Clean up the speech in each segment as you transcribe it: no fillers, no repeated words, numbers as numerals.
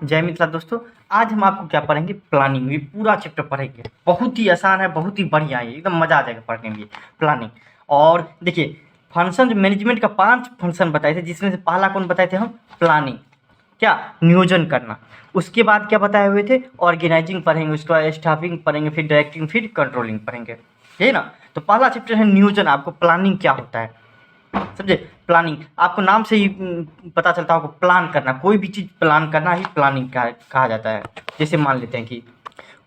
जय मिथिला दोस्तों। आज हम आपको क्या पढ़ेंगे, प्लानिंग। ये पूरा चैप्टर पढ़ेंगे, बहुत ही आसान है, बहुत ही बढ़िया है, एकदम मजा आ जाएगा पढ़ने में प्लानिंग। और देखिए, फंक्शन मैनेजमेंट का 5 फंक्शन बताए थे, जिसमें से पहला कौन बताए थे हम, प्लानिंग, क्या नियोजन करना। उसके बाद क्या बताए हुए थे, ऑर्गेनाइजिंग पढ़ेंगे, उसके बाद स्टाफिंग पढ़ेंगे, फिर डायरेक्टिंग, फिर कंट्रोलिंग पढ़ेंगे, है ना। तो पहला चैप्टर है नियोजन। आपको प्लानिंग क्या होता है समझे। प्लानिंग आपको नाम से ही पता चलता होगा, प्लान करना, कोई भी चीज़ प्लान करना ही प्लानिंग कहा जाता है। जैसे मान लेते हैं कि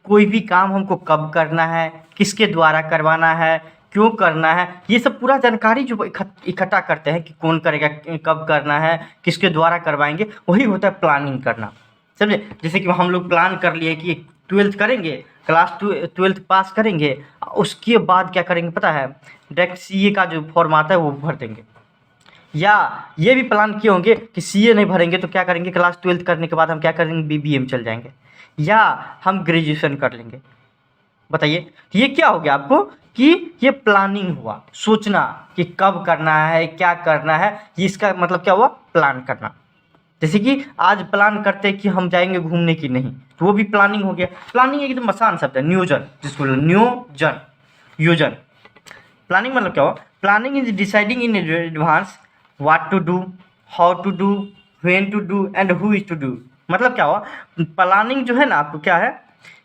कोई भी काम हमको कब करना है, किसके द्वारा करवाना है, क्यों करना है, ये सब पूरा जानकारी जो इकट्ठा करते हैं कि कौन करेगा, कब करना है, किसके द्वारा करवाएंगे, वही होता है प्लानिंग करना, समझे। जैसे कि हम लोग प्लान कर लिए कि 12th करेंगे, क्लास 12th पास करेंगे, उसके बाद क्या करेंगे पता है, डायरेक्ट सीए का जो फॉर्म आता है वो भर देंगे। या ये भी प्लान किए होंगे कि सीए नहीं भरेंगे तो क्या करेंगे, क्लास 12th करने के बाद हम क्या करेंगे, बीबीए में चल जाएंगे, या हम ग्रेजुएशन कर लेंगे। बताइए, ये क्या हो गया आपको कि ये प्लानिंग हुआ, सोचना कि कब करना है, क्या करना है, ये इसका मतलब क्या हुआ, प्लान करना। जैसे कि आज प्लान करते हैं कि हम जाएंगे घूमने की नहीं, तो वो भी प्लानिंग हो गया। प्लानिंग एकदम आसान शब्द है, नियोजन जिसको नियोजन, योजन। प्लानिंग मतलब क्या हुआ, planning is deciding in advance what to do, how to do, when to do and who is to do. मतलब क्या हुआ, प्लानिंग जो है ना, आपको क्या है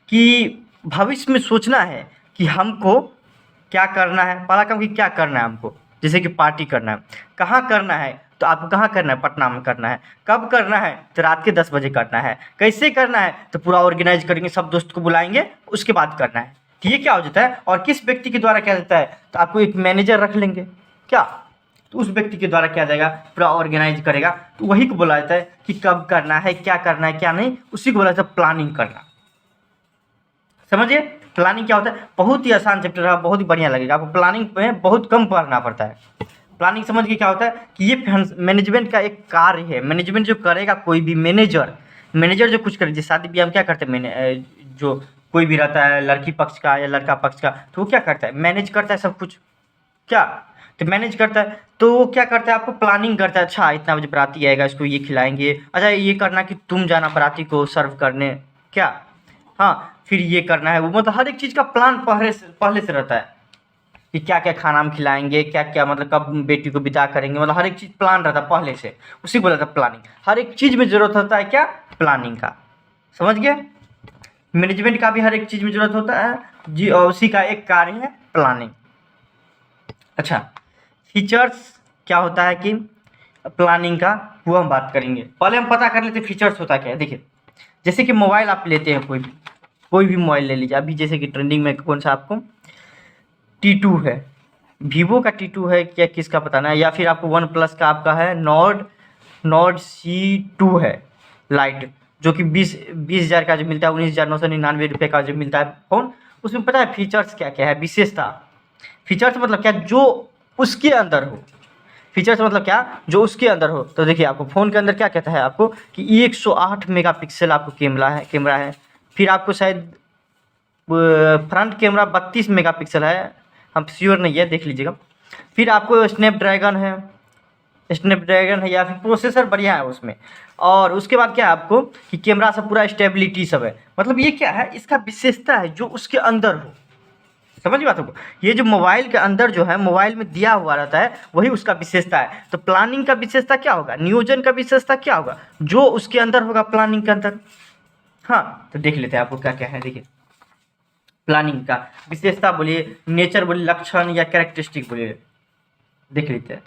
कि भविष्य में सोचना है कि हमको क्या करना है, पहला काम कि क्या करना है हमको। जैसे कि पार्टी करना है, कहाँ करना है, तो आपको कहाँ करना है, पटना में करना है। कब करना है, तो रात के 10 बजे करना है। कैसे करना है, तो पूरा ऑर्गेनाइज करेंगे, सब दोस्त को बुलाएंगे, उसके बाद करना है। तो ये क्या हो जाता है, और किस व्यक्ति के द्वारा किया जाता है, तो आपको एक मैनेजर रख लेंगे क्या, तो उस व्यक्ति के द्वारा किया जाएगा, पूरा ऑर्गेनाइज करेगा। तो वही को बोला जाता है कि कब करना है, क्या करना है, क्या नहीं, उसी को बोला जाता है प्लानिंग करना। समझिए प्लानिंग क्या होता है, बहुत ही आसान चैप्टर है, बहुत ही बढ़िया लगेगा आपको। प्लानिंग में बहुत कम पढ़ना पड़ता है। प्लानिंग समझ के क्या होता है कि ये मैनेजमेंट का एक कार्य है। मैनेजमेंट जो करेगा, कोई भी मैनेजर, मैनेजर जो कुछ करे, जैसे शादी ब्याह में क्या करते हैं, जो कोई भी रहता है, लड़की पक्ष का या लड़का पक्ष का, तो वो क्या करता है, मैनेज करता है सब कुछ, क्या, तो मैनेज करता है। तो वो क्या करता है, आपको प्लानिंग करता है, अच्छा इतना बजे बराती आएगा, इसको ये खिलाएंगे, अच्छा ये करना कि तुम जाना बराती को सर्व करने, क्या, हाँ, फिर ये करना है वो, मतलब हर एक चीज़ का प्लान पहले से रहता है कि क्या क्या खाना हम खिलाएंगे, क्या क्या, मतलब कब बेटी को विदा करेंगे, मतलब हर एक चीज़ प्लान रहता है पहले से। उसी को बोला था प्लानिंग। हर एक चीज़ में ज़रूरत होता है क्या, प्लानिंग का। समझ गए, मैनेजमेंट का भी हर एक चीज़ में ज़रूरत होता है जी, और उसी का एक कार्य है प्लानिंग। अच्छा, फीचर्स क्या होता है कि प्लानिंग का, वो हम बात करेंगे। पहले हम पता कर लेते फीचर्स होता क्या है। देखिए, जैसे कि मोबाइल आप लेते हैं, कोई भी मोबाइल ले लीजिए अभी, जैसे कि ट्रेंडिंग में कौन सा आपको T2 है, वीवो का T2 है क्या, किसका पता ना, या फिर आपको वन प्लस का आपका है नॉर्ड C2 है लाइट, जो कि 20,000 का जो मिलता है, 19,999 रुपये का जो मिलता है फ़ोन। उसमें पता है फीचर्स क्या क्या है, विशेषता। फीचर्स मतलब क्या, जो उसके अंदर हो। फीचर्स मतलब क्या, जो उसके अंदर हो। तो देखिए, आपको फ़ोन के अंदर क्या कहता है आपको कि 108 मेगापिक्सल आपको कैमरा है। फिर आपको शायद फ्रंट कैमरा 32 मेगापिक्सल है, हम श्योर नहीं है, देख लीजिएगा। फिर आपको स्नैपड्रैगन है, या फिर प्रोसेसर बढ़िया है उसमें। और उसके बाद क्या है आपको कि कैमरा सब पूरा स्टेबिलिटी सब है। मतलब ये क्या है, इसका विशेषता है जो उसके अंदर हो। समझ बात को, ये जो मोबाइल के अंदर जो है, मोबाइल में दिया हुआ रहता है, वही उसका विशेषता है। तो प्लानिंग का विशेषता क्या होगा, नियोजन का विशेषता क्या होगा, जो उसके अंदर होगा प्लानिंग के अंदर। हाँ, तो देख लेते हैं आपको क्या क्या है। देखिए, प्लानिंग का विशेषता बोलिए, नेचर बोलिए, लक्षण या कैरेक्टरिस्टिक बोलिए, देख लेते हैं।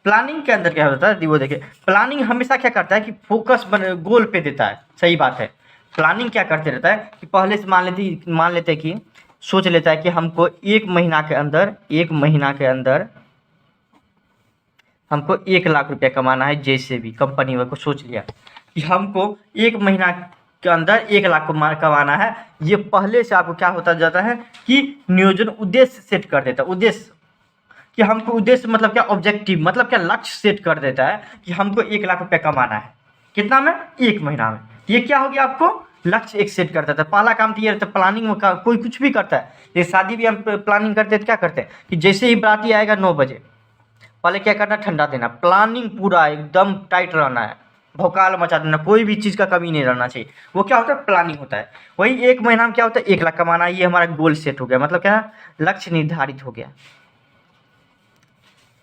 प्लानिंग के अंदर क्या होता है, वो देखिए, प्लानिंग हमेशा क्या करता है कि फोकस गोल पे देता है। सही बात है। प्लानिंग क्या करते रहता है कि पहले से मान लेते हैं कि सोच लेता है कि हमको 1 महीना के अंदर हमको 1 लाख रुपया कमाना है। जैसे भी कंपनी वाले को सोच लिया कि हमको 1 महीना के अंदर 1 लाख को कमाना है, ये पहले से आपको क्या होता जाता है कि नियोजन उद्देश्य सेट कर देता है। उद्देश्य कि हमको, उद्देश्य मतलब क्या, ऑब्जेक्टिव मतलब क्या, लक्ष्य सेट कर देता है कि हमको 1 लाख रुपया कमाना है। कितना में, 1 महीना में। ये क्या हो गया, आपको लक्ष्य एक सेट कर देता है। पहला काम तो ये रहता है प्लानिंग में। कोई कुछ भी करता है, ये शादी भी हम प्लानिंग करते हैं तो क्या करते हैं कि जैसे ही बराती आएगा 9 बजे, पहले क्या करना, ठंडा देना। प्लानिंग पूरा एकदम टाइट रहना है। भौकाल मचा देना, कोई भी चीज़ का कमी नहीं रहना चाहिए, वो क्या होता है प्लानिंग होता है। वही 1 महीना में क्या होता है 1 लाख कमाना, ये हमारा गोल सेट हो गया, मतलब क्या है लक्ष्य निर्धारित हो गया।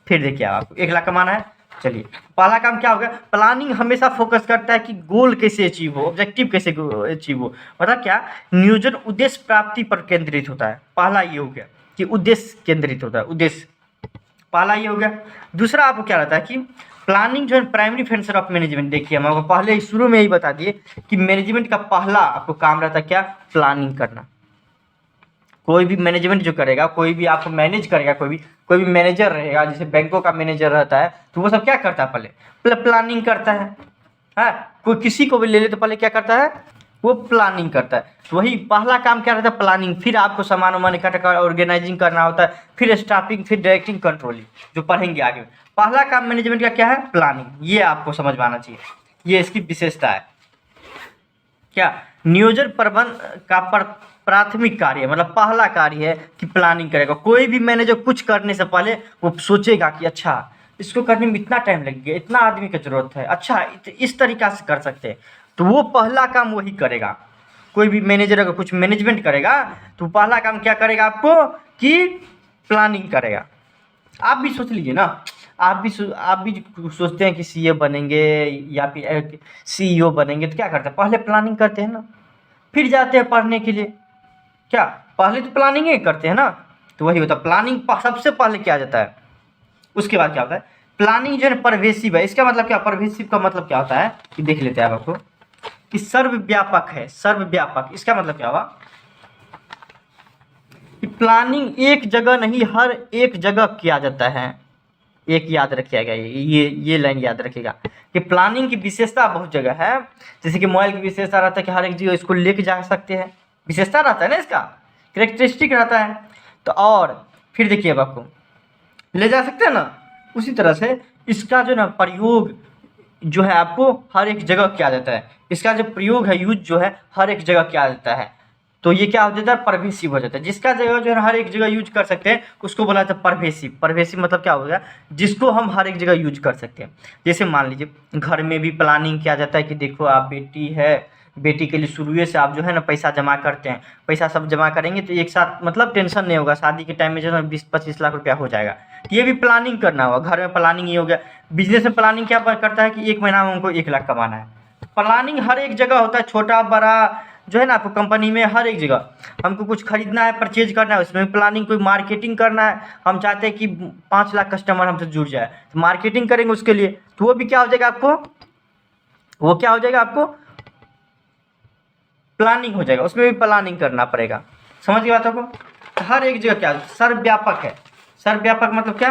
फिर देखिए आपको 1 लाख कमाना है, चलिए पहला काम क्या हो गया, प्लानिंग हमेशा फोकस करता है कि गोल कैसे अचीव हो, ऑब्जेक्टिव कैसे अचीव हो, मतलब क्या नियोजन उद्देश्य प्राप्ति पर केंद्रित होता है। पहला ये हो गया कि उद्देश्य केंद्रित होता है, उद्देश्य पहला ये हो गया। दूसरा आपको क्या रहता है कि प्लानिंग जो है प्राइमरी फंक्शन ऑफ मैनेजमेंट, देखिए हम आपको पहले ही शुरू में ही बता दिए कि मैनेजमेंट का पहला आपको काम रहता है क्या, प्लानिंग करना। कोई भी मैनेजमेंट जो करेगा, कोई भी आपको मैनेज करेगा, कोई भी मैनेजर रहेगा, जैसे बैंकों का मैनेजर रहता है, तो वो सब क्या करता है पहले प्लानिंग करता है। कोई किसी को भी ले ले तो पहले क्या करता है, वो प्लानिंग करता है। तो वही पहला काम क्या रहता है प्लानिंग, फिर आपको सामान वामान इकट्ठा कर ऑर्गेनाइजिंग करना होता है, फिर स्टाफिंग, फिर डायरेक्टिंग, कंट्रोलिंग, जो पढ़ेंगे आगे। पहला काम मैनेजमेंट का क्या है, प्लानिंग, ये आपको समझ में आना चाहिए, ये इसकी विशेषता है। क्या नियोजन प्रबंध का प्राथमिक कार्य है, मतलब पहला कार्य है कि प्लानिंग करेगा। कोई भी मैनेजर कुछ करने से पहले वो सोचेगा कि अच्छा इसको करने में इतना टाइम लगेगा, इतना आदमी की जरूरत है, अच्छा इस तरीका से कर सकते हैं, तो वो पहला काम वही करेगा। कोई भी मैनेजर अगर कुछ मैनेजमेंट करेगा तो पहला काम क्या करेगा आपको कि प्लानिंग करेगा। आप भी सोच लीजिए ना, आप भी सोचते हैं कि सीए बनेंगे या फिर सीईओ बनेंगे, तो क्या करते हैं पहले प्लानिंग करते हैं ना, फिर जाते हैं पढ़ने के लिए। क्या पहले तो प्लानिंग ही करते हैं ना, तो वही होता है प्लानिंग सबसे पहले क्या जाता है। उसके बाद क्या होता है प्लानिंग जो है परवेसिव है। इसका मतलब क्या, परवेसिव का मतलब क्या होता है कि देख लेते हैं आप आपको कि सर्वव्यापक है, सर्वव्यापक। इसका मतलब क्या हुआ कि प्लानिंग एक जगह नहीं हर एक जगह किया जाता है। एक याद रखिएगा, ये लाइन याद रखिएगा कि प्लानिंग की विशेषता बहुत जगह है। जैसे कि मोबाइल की विशेषता रहता है कि हर एक जगह इसको लेके जा सकते हैं, विशेषता रहता है ना, इसका कैरेक्टरिस्टिक रहता है। तो और फिर देखिए अब आपको ले जा सकते हैं ना, उसी तरह से इसका जो ना प्रयोग जो है आपको हर एक जगह किया जाता है। इसका जो प्रयोग है, यूज जो है हर एक जगह किया जाता है। तो ये क्या हो जाता है परवेसिव हो जाता है। जिसका जगह जो है हर एक जगह यूज कर सकते हैं उसको बोला जाता है परवेसिव। परवेसिव मतलब क्या हो गया, जिसको हम हर एक जगह यूज कर सकते हैं। जैसे मान लीजिए घर में भी प्लानिंग किया जाता है कि देखो आप बेटी है, बेटी के लिए शुरू से आप जो है ना पैसा जमा करते हैं, पैसा सब जमा करेंगे तो एक साथ मतलब टेंशन नहीं होगा, शादी के टाइम में जो है 20-25 लाख रुपया हो जाएगा। ये भी प्लानिंग करना होगा, घर में प्लानिंग ये हो गया। बिजनेस में प्लानिंग क्या करता है कि 1 महीना में हमको 1 लाख कमाना है। प्लानिंग हर एक जगह होता है, छोटा बड़ा जो है ना आपको कंपनी में हर एक जगह हमको कुछ खरीदना है, परचेज करना है, उसमें प्लानिंग, कोई मार्केटिंग करना है, हम चाहते हैं कि 5 लाख कस्टमर हमसे जुड़ जाए, तो मार्केटिंग करेंगे उसके लिए, तो वो भी क्या हो जाएगा आपको, वो क्या हो जाएगा आपको प्लानिंग हो जाएगा, उसमें भी प्लानिंग करना पड़ेगा। समझ गई बातों को। तो हर एक जगह क्या सर्वव्यापक है। सर्वव्यापक मतलब क्या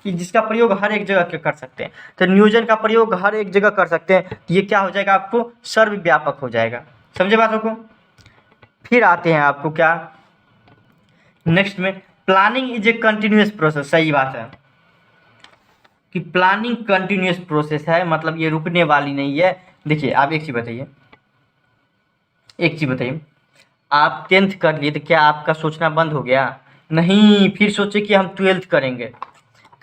कि जिसका प्रयोग हर एक जगह के कर सकते हैं। तो नियोजन का प्रयोग हर एक जगह कर सकते हैं, ये क्या हो जाएगा आपको सर्वव्यापक हो जाएगा। समझे बातों को। फिर आते हैं आपको क्या नेक्स्ट में, planning is a continuous process. सही बात है कि प्लानिंग कंटिन्यूअस प्रोसेस है, मतलब ये रुकने वाली नहीं है। देखिए आप एक चीज बताइए, आप 10th कर लिए तो क्या आपका सोचना बंद हो गया? नहीं, फिर सोचे कि हम 12th करेंगे,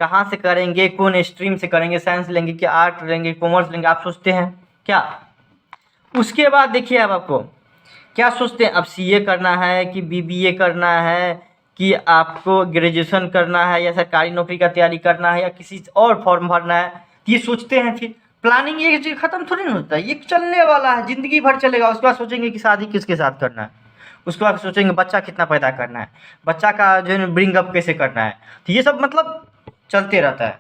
कहाँ से करेंगे, कौन स्ट्रीम से करेंगे, साइंस लेंगे कि आर्ट लेंगे, कॉमर्स लेंगे, आप सोचते हैं क्या? उसके बाद देखिए अब आपको क्या सोचते हैं, अब सीए करना है कि बीबीए करना है कि आपको ग्रेजुएशन करना है या सरकारी नौकरी का तैयारी करना है या किसी और फॉर्म भरना है, ये सोचते हैं। फिर प्लानिंग एक चीज खत्म थोड़ी ना होता है, ये चलने वाला है, जिंदगी भर चलेगा। उसके बाद सोचेंगे कि शादी किसके साथ करना है, उसके बाद सोचेंगे बच्चा कितना पैदा करना है, बच्चा का जो है ब्रिंग अप कैसे करना है, तो ये सब मतलब चलते रहता है।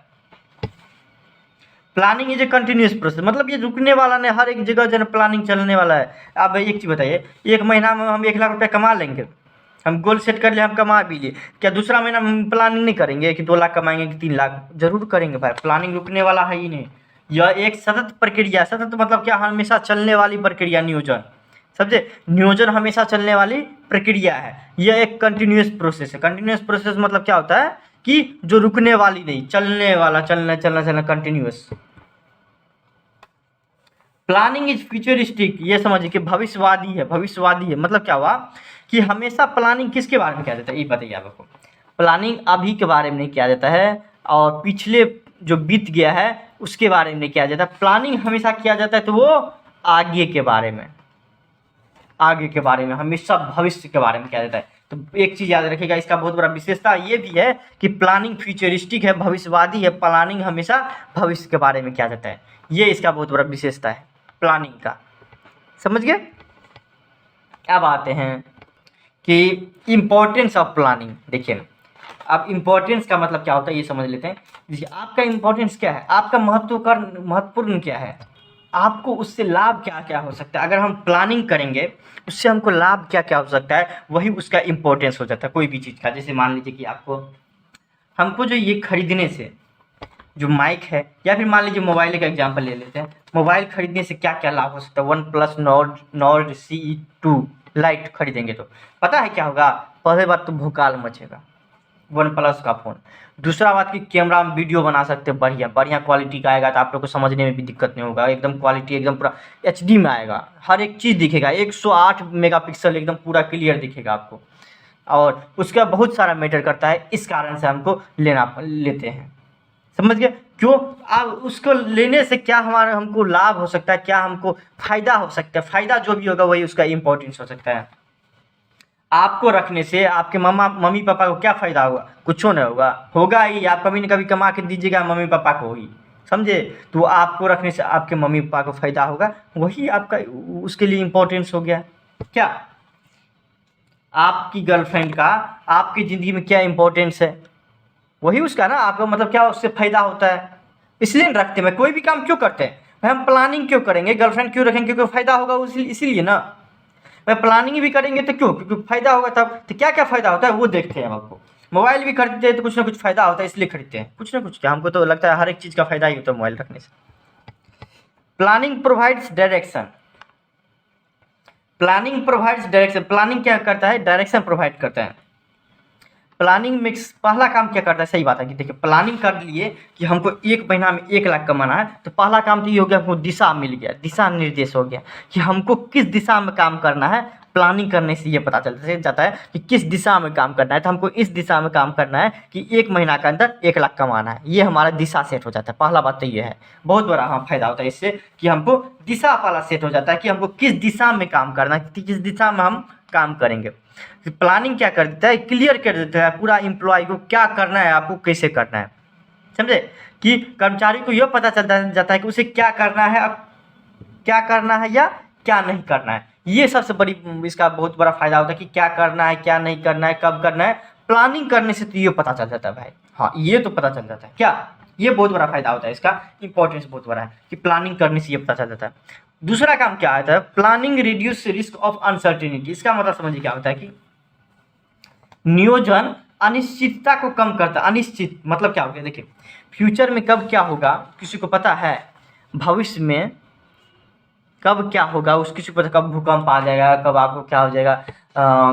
Planning is a continuous process, मतलब ये रुकने वाला नहीं, हर एक जगह जो है प्लानिंग चलने वाला है। आप एक चीज़ बताइए, 1 महीना में हम 1 लाख रुपया कमा लेंगे, हम गोल सेट कर लिए, हम कमा भी लिए, क्या दूसरा महीना हम प्लानिंग नहीं करेंगे कि 2 लाख कमाएंगे कि 3 लाख? जरूर करेंगे भाई, प्लानिंग रुकने वाला है ही नहीं। यह एक सतत प्रक्रिया, सतत मतलब क्या, हमेशा चलने वाली प्रक्रिया। नियोजन समझे, नियोजन हमेशा चलने वाली प्रक्रिया है, यह एक कंटिन्यूस प्रोसेस है। कंटिन्यूस प्रोसेस मतलब क्या होता है कि जो रुकने वाली नहीं, चलने वाला, चलना चलना चलना, कंटिन्यूस। प्लानिंग इज फ्यूचरिस्टिक, ये समझिए कि भविष्यवादी है, भविष्यवादी है। मतलब क्या हुआ कि हमेशा प्लानिंग किसके बारे में किया जाता है, ये बताइए आपको। प्लानिंग अभी के बारे में नहीं किया जाता है, और पिछले जो बीत गया है उसके बारे में किया जाता है। प्लानिंग हमेशा किया जाता है तो वो आगे के बारे में, आगे के बारे में, हमेशा भविष्य के बारे में किया जाता है। तो एक चीज़ याद रखिएगा, इसका बहुत बड़ा विशेषता ये भी है कि प्लानिंग फ्यूचरिस्टिक है, भविष्यवादी है। प्लानिंग हमेशा भविष्य के बारे में किया जाता है, ये इसका बहुत बड़ा विशेषता है प्लानिंग का। समझ गए? अब आते हैं कि इम्पोर्टेंस ऑफ प्लानिंग। देखिए, अब इम्पोर्टेंस का मतलब क्या होता है ये समझ लेते हैं। देखिए, आपका इम्पोर्टेंस क्या है, आपका महत्वपूर्ण क्या है, आपको उससे लाभ क्या क्या हो सकता है। अगर हम प्लानिंग करेंगे उससे हमको लाभ क्या क्या हो सकता है, वही उसका इम्पोर्टेंस हो जाता है कोई भी चीज़ का। जैसे मान लीजिए कि हमको जो ये खरीदने से जो माइक है, या फिर मान लीजिए मोबाइल का एग्जांपल ले लेते हैं, मोबाइल खरीदने से क्या क्या लाभ हो सकता है। OnePlus Nord CE2 लाइट खरीदेंगे तो पता है क्या होगा, पहले बात तो भूकाल मचेगा OnePlus का फ़ोन। दूसरा बात कि कैमरा में वीडियो बना सकते हैं, बढ़िया बढ़िया क्वालिटी का आएगा, तो आप लोग को समझने में भी दिक्कत नहीं होगा। एकदम क्वालिटी एकदम पूरा HD में आएगा, हर एक चीज़ दिखेगा, 108 मेगापिक्सल एकदम पूरा क्लियर दिखेगा आपको। और उसका बहुत सारा मैटर करता है, इस कारण से हमको लेते हैं। समझ गए? क्यों? अब उसको लेने से क्या हमको लाभ हो सकता है, क्या हमको फ़ायदा हो सकता है। फ़ायदा जो भी होगा वही उसका इम्पोर्टेंस हो सकता है। आपको रखने से आपके मम्मी पापा को क्या फ़ायदा होगा, कुछ नहीं होगा ही। आप कभी न कभी कमा के दीजिएगा मम्मी पापा को ही, समझे? तो आपको रखने से आपके मम्मी पापा को फ़ायदा होगा, वही आपका उसके लिए इम्पोर्टेंस हो गया। क्या आपकी गर्लफ्रेंड का आपकी ज़िंदगी में क्या इम्पोर्टेंस है, वही उसका ना, आपको मतलब क्या उससे फ़ायदा होता है, इसलिए रखते हैं। कोई भी काम क्यों करते हैं भाई, हम प्लानिंग क्यों करेंगे, गर्लफ्रेंड क्यों रखेंगे, क्योंकि फ़ायदा होगा इसीलिए ना। भाई प्लानिंग भी करेंगे तो क्यों, क्योंकि फ़ायदा होगा तब। तो क्या क्या फ़ायदा होता है वो देखते हैं हम आपको। मोबाइल भी खरीदते हैं तो कुछ ना कुछ फ़ायदा होता है, इसलिए खरीदते हैं, कुछ ना कुछ। क्या हमको तो लगता है हर एक चीज़ का फ़ायदा ही होता है मोबाइल रखने से। Planning provides direction. Planning provides direction, planning क्या करता है, डायरेक्शन प्रोवाइड करता है। प्लानिंग में पहला काम क्या करता है, सही बात है कि देखिए प्लानिंग कर लिए कि हमको 1 महीना में 1 लाख कमाना है, तो पहला काम तो ये हो गया, हमको दिशा मिल गया, दिशा निर्देश हो गया कि हमको किस दिशा में काम करना है। प्लानिंग करने से ये पता चलता जाता है कि किस दिशा में काम करना है, तो हमको इस दिशा में काम करना है कि 1 महीना के अंदर 1 लाख कमाना है। ये हमारा दिशा सेट हो जाता है, पहला बात तो ये है। बहुत बड़ा हाँ फायदा होता है इससे कि हमको दिशा वाला सेट हो जाता है कि हमको किस दिशा में काम करना है, किस दिशा में हम काम करेंगे। प्लानिंग क्या कर देता है, क्लियर कर देता है पूरा एम्प्लॉय को क्या करना है, आपको कैसे करना है। समझे? कि कर्मचारी को यह पता चलता जाता है कि उसे क्या करना है, अब क्या करना है या क्या नहीं करना है। ये सबसे बड़ी इसका बहुत बड़ा फायदा होता है कि क्या करना है, क्या नहीं करना है, कब करना है। प्लानिंग करने से तो ये पता चल जाता है भाई, हाँ ये तो पता चल जाता है। क्या ये बहुत बड़ा फायदा होता है, इसका इंपॉर्टेंस बहुत बड़ा है कि प्लानिंग करने से ये पता चल जाता है। दूसरा काम क्या आता है, planning reduce risk of uncertainty. इसका मतलब समझिए क्या होता है कि नियोजन अनिश्चितता को कम करता है। अनिश्चित मतलब क्या हो गया, देखिए फ्यूचर में कब क्या होगा किसी को पता है, भविष्य में कब क्या होगा उस किसी को पता, कब भूकंप आ जाएगा, कब आपको क्या हो जाएगा,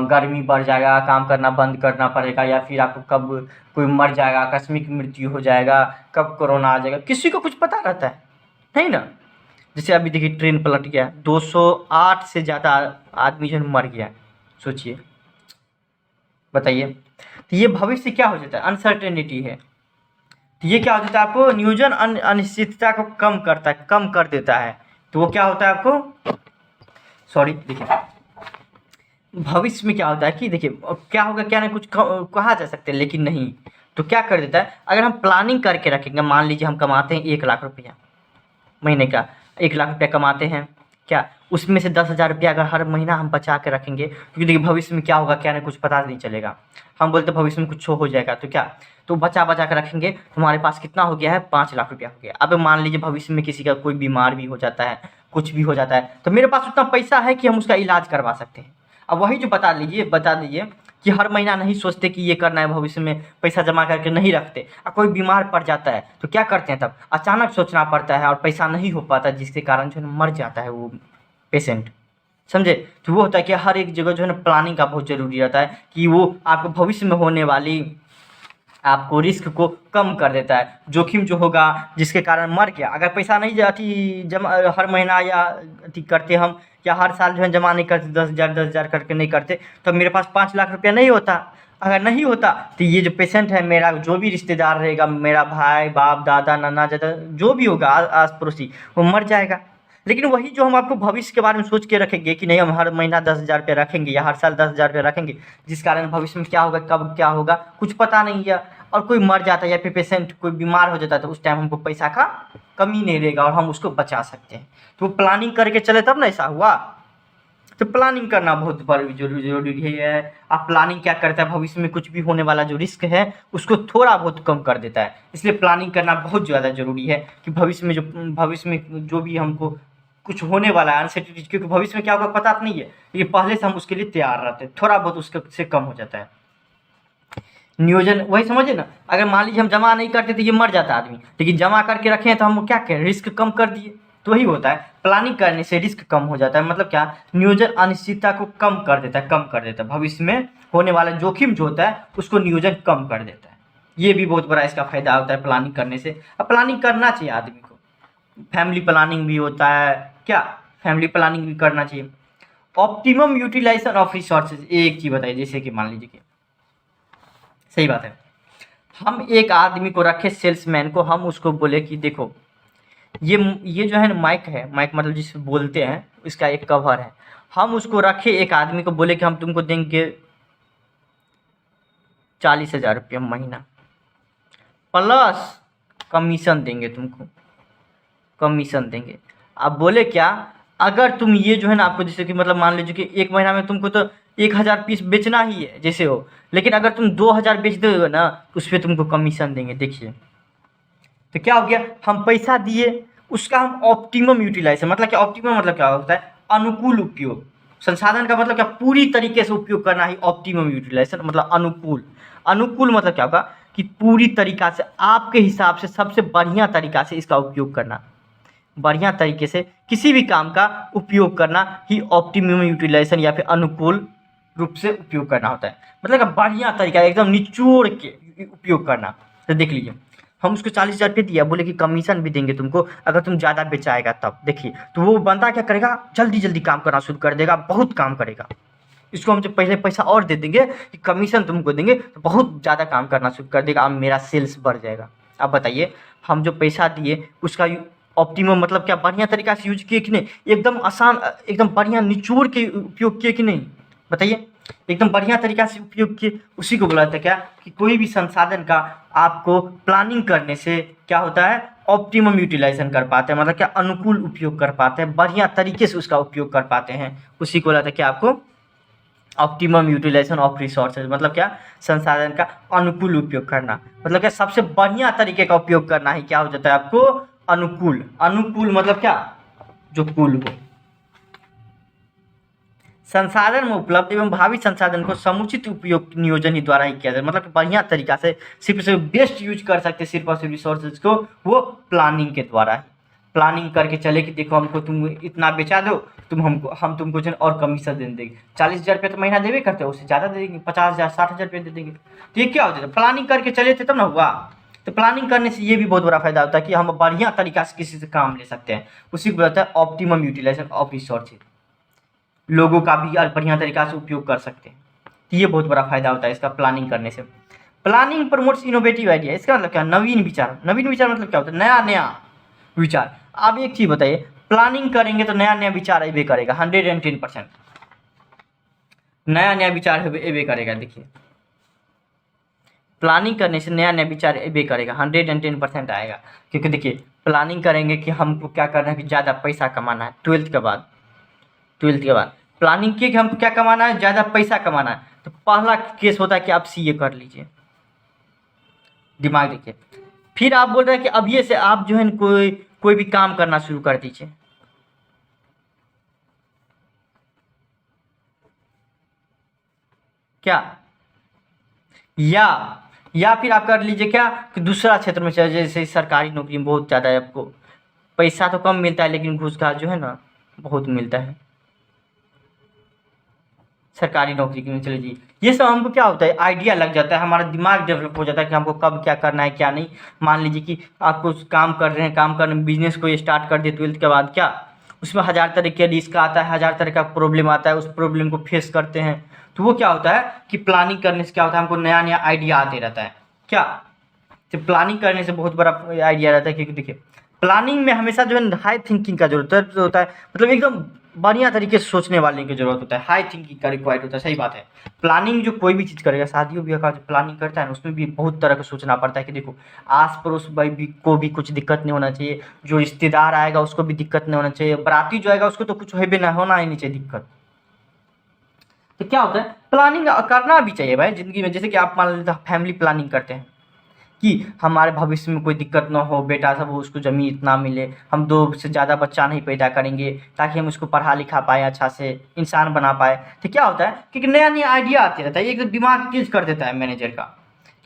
गर्मी बढ़ जाएगा, काम करना बंद करना पड़ेगा, या फिर आपको कब कोई मर जाएगा, आकस्मिक मृत्यु हो जाएगा, कब कोरोना आ जाएगा, किसी को कुछ पता रहता है ना। जैसे अभी देखिए ट्रेन पलट गया, 208 से ज़्यादा आदमी जो मर गया, सोचिए, बताइए। तो ये भविष्य क्या हो जाता है, अनसर्टेनिटी है। तो ये क्या हो जाता है, आपको नियोजन अनिश्चितता को कम करता है, कम कर देता है। तो वो क्या होता है आपको, सॉरी देखिए भविष्य में क्या होता है कि देखिए क्या होगा क्या नहीं कुछ कहा जा सकता है, लेकिन नहीं। तो क्या कर देता है, अगर हम प्लानिंग करके रखेंगे, मान लीजिए हम कमाते हैं 1 लाख रुपया महीने का, 1 लाख रुपया कमाते हैं, क्या उसमें से 10,000 रुपया अगर हर महीना हम बचा के रखेंगे, क्योंकि देखिए भविष्य में क्या होगा क्या नहीं कुछ पता नहीं चलेगा। हम बोलते भविष्य में कुछ हो जाएगा, तो क्या तो बचा के रखेंगे, हमारे पास कितना हो गया है, 5 लाख रुपया हो गया। अब मान लीजिए भविष्य में किसी का कोई बीमार भी हो जाता है, कुछ भी हो जाता है, तो मेरे पास उतना पैसा है कि हम उसका इलाज करवा सकते हैं। अब वही जो बता दीजिए कि हर महीना नहीं सोचते कि ये करना है, भविष्य में पैसा जमा करके नहीं रखते। और कोई बीमार पड़ जाता है तो क्या करते हैं, तब अचानक सोचना पड़ता है और पैसा नहीं हो पाता, जिसके कारण जो है मर जाता है वो पेशेंट। समझे? तो वो होता है कि हर एक जगह जो है ना प्लानिंग का बहुत ज़रूरी रहता है कि वो आपको भविष्य में होने वाली आपको रिस्क को कम कर देता है, जोखिम जो होगा जिसके कारण मर गया। अगर पैसा नहीं जमा हर महीना या करते हम, या हर साल जो है जमा नहीं करते 10,000 करके नहीं करते, तो मेरे पास 5 लाख रुपया नहीं होता। अगर नहीं होता तो ये जो पेशेंट है, मेरा जो भी रिश्तेदार रहेगा, मेरा भाई, बाप, दादा, नाना, चाचा, जो भी होगा आस पड़ोसी, वो मर जाएगा। लेकिन वही जो हम आपको भविष्य के बारे में सोच के रखेंगे कि नहीं हम हर महीना 10,000 रुपये रखेंगे या हर साल 10,000 रुपये रखेंगे, जिस कारण भविष्य में क्या होगा, कब क्या होगा कुछ पता नहीं है, और कोई मर जाता है या फिर पेशेंट कोई बीमार हो जाता है, तो उस टाइम हमको पैसा का कमी नहीं रहेगा और हम उसको बचा सकते हैं। तो प्लानिंग करके चले तब ना ऐसा हुआ। तो प्लानिंग करना बहुत बड़ी जरूरी है। आप प्लानिंग क्या करता है, भविष्य में कुछ भी होने वाला जो रिस्क है उसको थोड़ा बहुत कम कर देता है। इसलिए प्लानिंग करना बहुत ज़्यादा ज़रूरी है कि भविष्य में जो भी हमको कुछ होने वाला है अनसर्टेनिटी, क्योंकि भविष्य में क्या होगा पता नहीं है, लेकिन पहले से हम उसके लिए तैयार रहते हैं, थोड़ा बहुत उसके से कम हो जाता है। नियोजन वही समझे ना, अगर मान लीजिए हम जमा नहीं करते तो ये मर जाता आदमी, लेकिन जमा करके रखे तो हम क्या करें, रिस्क कम कर दिए। तो वही होता है, प्लानिंग करने से रिस्क कम हो जाता है। मतलब क्या, नियोजन अनिश्चितता को कम कर देता है, भविष्य में होने वाला जोखिम जो होता है उसको नियोजन कम कर देता है। ये भी बहुत बड़ा इसका फायदा होता है प्लानिंग करने से। अब प्लानिंग करना चाहिए आदमी को, फैमिली प्लानिंग भी होता है, क्या फैमिली प्लानिंग भी करना चाहिए। ऑप्टिमम यूटिलाइजेशन ऑफ रिसोर्सेज, एक चीज़ बताइए, जैसे कि मान लीजिए कि सही बात है, हम एक आदमी को रखे सेल्समैन को, हम उसको बोले कि देखो ये जो है ना माइक है, माइक मतलब जिसे बोलते हैं, इसका एक कवर है, हम उसको रखे एक आदमी को बोले कि हम तुमको देंगे 40,000 रुपये महीना प्लस कमीशन देंगे, तुमको कमीशन देंगे। अब बोले क्या, अगर तुम ये जो है ना आपको जैसे कि मतलब मान लीजिए कि एक महीना में तुमको तो 1,000 पीस बेचना ही है जैसे हो, लेकिन अगर तुम 2,000 बेच दोगे ना तो उस पर तुमको कमीशन देंगे। देखिए तो क्या हो गया, हम पैसा दिए, उसका हम ऑप्टिमम यूटिलाइजेशन, मतलब क्या ऑप्टिमम मतलब क्या होता है, अनुकूल उपयोग। संसाधन का मतलब क्या, पूरी तरीके से उपयोग करना ही ऑप्टिमम यूटिलाइजेशन मतलब अनुकूल। अनुकूल मतलब क्या होगा कि पूरी तरीका से आपके हिसाब से सबसे बढ़िया तरीका से इसका उपयोग करना, बढ़िया तरीके से किसी भी काम का उपयोग करना ही ऑप्टिमम यूटिलाइजेशन या फिर अनुकूल रूप से उपयोग करना होता है। मतलब बढ़िया तरीका एकदम निचोड़ के उपयोग करना। तो देख लीजिए, हम उसको 40,000 रुपये दिया, बोले कि कमीशन भी देंगे तुमको अगर तुम ज़्यादा बेचाएगा तब। देखिए तो वो बंदा क्या करेगा, जल्दी जल्दी काम करना शुरू कर देगा, बहुत काम करेगा। इसको हम जब पहले पैसा और दे देंगे कि कमीशन तुमको देंगे तो बहुत ज़्यादा काम करना शुरू कर देगा, अब मेरा सेल्स बढ़ जाएगा। अब बताइए, हम जो पैसा दिए उसका ऑप्टिमम मतलब क्या, बढ़िया तरीका से यूज किए कि नहीं, एकदम आसान, एकदम बढ़िया निचोड़ के उपयोग किए कि नहीं, बताइए। एकदम बढ़िया तरीका से उपयोग किए, उसी को बोला जाता है क्या कि कोई भी संसाधन का आपको प्लानिंग करने से क्या होता है, ऑप्टिमम यूटिलाइजेशन कर पाते हैं, मतलब क्या अनुकूल उपयोग कर पाते हैं, बढ़िया तरीके से उसका उपयोग कर पाते हैं। उसी को बोला जाता है क्या आपको, ऑप्टिमम यूटिलाइजेशन ऑफ रिसोर्सेज, मतलब क्या संसाधन का अनुकूल उपयोग करना, मतलब क्या सबसे बढ़िया तरीके का उपयोग करना ही क्या हो जाता है आपको, अनुकूल। अनुकूल मतलब क्या, जो कूल हो। संसाधन में उपलब्ध एवं भावी संसाधन को समुचित उपयोग नियोजन ही द्वारा ही किया जाए, मतलब बढ़िया तरीका से सिर्फ बेस्ट यूज कर सकते सिर्फ और सिर्फ रिसोर्सेज को, वो प्लानिंग के द्वारा ही। प्लानिंग करके चले कि देखो हमको तुम इतना बेचा दो, हम तुमको जो और कमीशन दे देंगे। 40,000 रुपये तो महीना देवे करते हो, उससे ज़्यादा दे देंगे, 50,000 60,000 रुपये दे देंगे। तो ये क्या हो जाता है, प्लानिंग करके चले थे तब ना हुआ। तो प्लानिंग करने से ये भी बहुत बड़ा फायदा होता है कि हम बढ़िया तरीका से किसी से काम ले सकते हैं। उसी को बोलता है ऑप्टिमम यूटिलाइजेशन ऑफ रिसोर्सेज, लोगों का भी बढ़िया तरीका से उपयोग कर सकते हैं। तो ये बहुत बड़ा फायदा होता है इसका प्लानिंग करने से। प्लानिंग प्रमोट्स इनोवेटिव आइडिया, इसका मतलब क्या, नवीन विचार। नवीन विचार मतलब क्या होता है, नया नया विचार। आप एक चीज बताइए, प्लानिंग करेंगे तो नया नया विचार अबे करेगा, 110% नया नया विचार अबे करेगा। देखिए प्लानिंग करने से नया नया विचार अबे करेगा, 110% आएगा। क्योंकि देखिए प्लानिंग करेंगे कि हमको क्या करना है, कि ज़्यादा पैसा कमाना है। 12th के बाद प्लानिंग किए कि हमको क्या कमाना है, ज़्यादा पैसा कमाना है। तो पहला केस होता है कि आप सीए कर लीजिए, दिमाग देखिए। फिर आप बोल रहे हैं कि अब ये से आप जो है कोई भी काम करना शुरू कर दीजिए। क्या, या फिर आप कर लीजिए क्या कि दूसरा क्षेत्र में चले, जैसे सरकारी नौकरी में बहुत ज़्यादा है, आपको पैसा तो कम मिलता है लेकिन घूस घास जो है ना बहुत मिलता है। सरकारी नौकरी के लिए चले जाइए। ये सब हमको क्या होता है, आइडिया लग जाता है, हमारा दिमाग डेवलप हो जाता है कि हमको कब क्या करना है क्या नहीं। मान लीजिए कि आपको काम कर रहे हैं, काम करने बिजनेस को स्टार्ट कर दिए 12th के बाद, क्या उसमें 1000 तरह के रिस्क आता है, 1000 तरह का प्रॉब्लम आता है, उस प्रॉब्लम को फेस करते हैं। तो वो क्या होता है कि प्लानिंग करने से क्या होता है, हमको नया नया आइडिया आते रहता है। क्या, तो प्लानिंग करने से बहुत बड़ा आइडिया रहता है, क्योंकि देखिए प्लानिंग में हमेशा जो है हाई थिंकिंग का जरूरत होता है, मतलब एकदम बढ़िया तरीके से सोचने वाले की जरूरत होता है, हाई थिंकिंग का रिक्वायर्ड होता है। सही बात है। प्लानिंग जो कोई भी चीज़ करेगा, शादियों ब्याह का जो प्लानिंग करता है ना, उसमें भी बहुत तरह का सोचना पड़ता है कि देखो आस पड़ोस भाई भी को भी कुछ दिक्कत नहीं होना चाहिए, जो रिश्तेदार आएगा उसको भी दिक्कत नहीं होना चाहिए, बाराती जो आएगा उसको तो कुछ होना ही नहीं चाहिए दिक्कत। तो क्या होता है, प्लानिंग करना भी चाहिए भाई ज़िंदगी में। जैसे कि आप मान लीजिए फैमिली प्लानिंग करते हैं कि हमारे भविष्य में कोई दिक्कत ना हो, बेटा सब हो, उसको ज़मीन इतना मिले, हम 2 से ज़्यादा बच्चा नहीं पैदा करेंगे ताकि हम उसको पढ़ा लिखा पाएँ, अच्छा से इंसान बना पाएँ। तो क्या होता है कि नया-नया आइडिया आते रहता है, ये एकदम दिमाग तेज़ कर देता है मैनेजर का।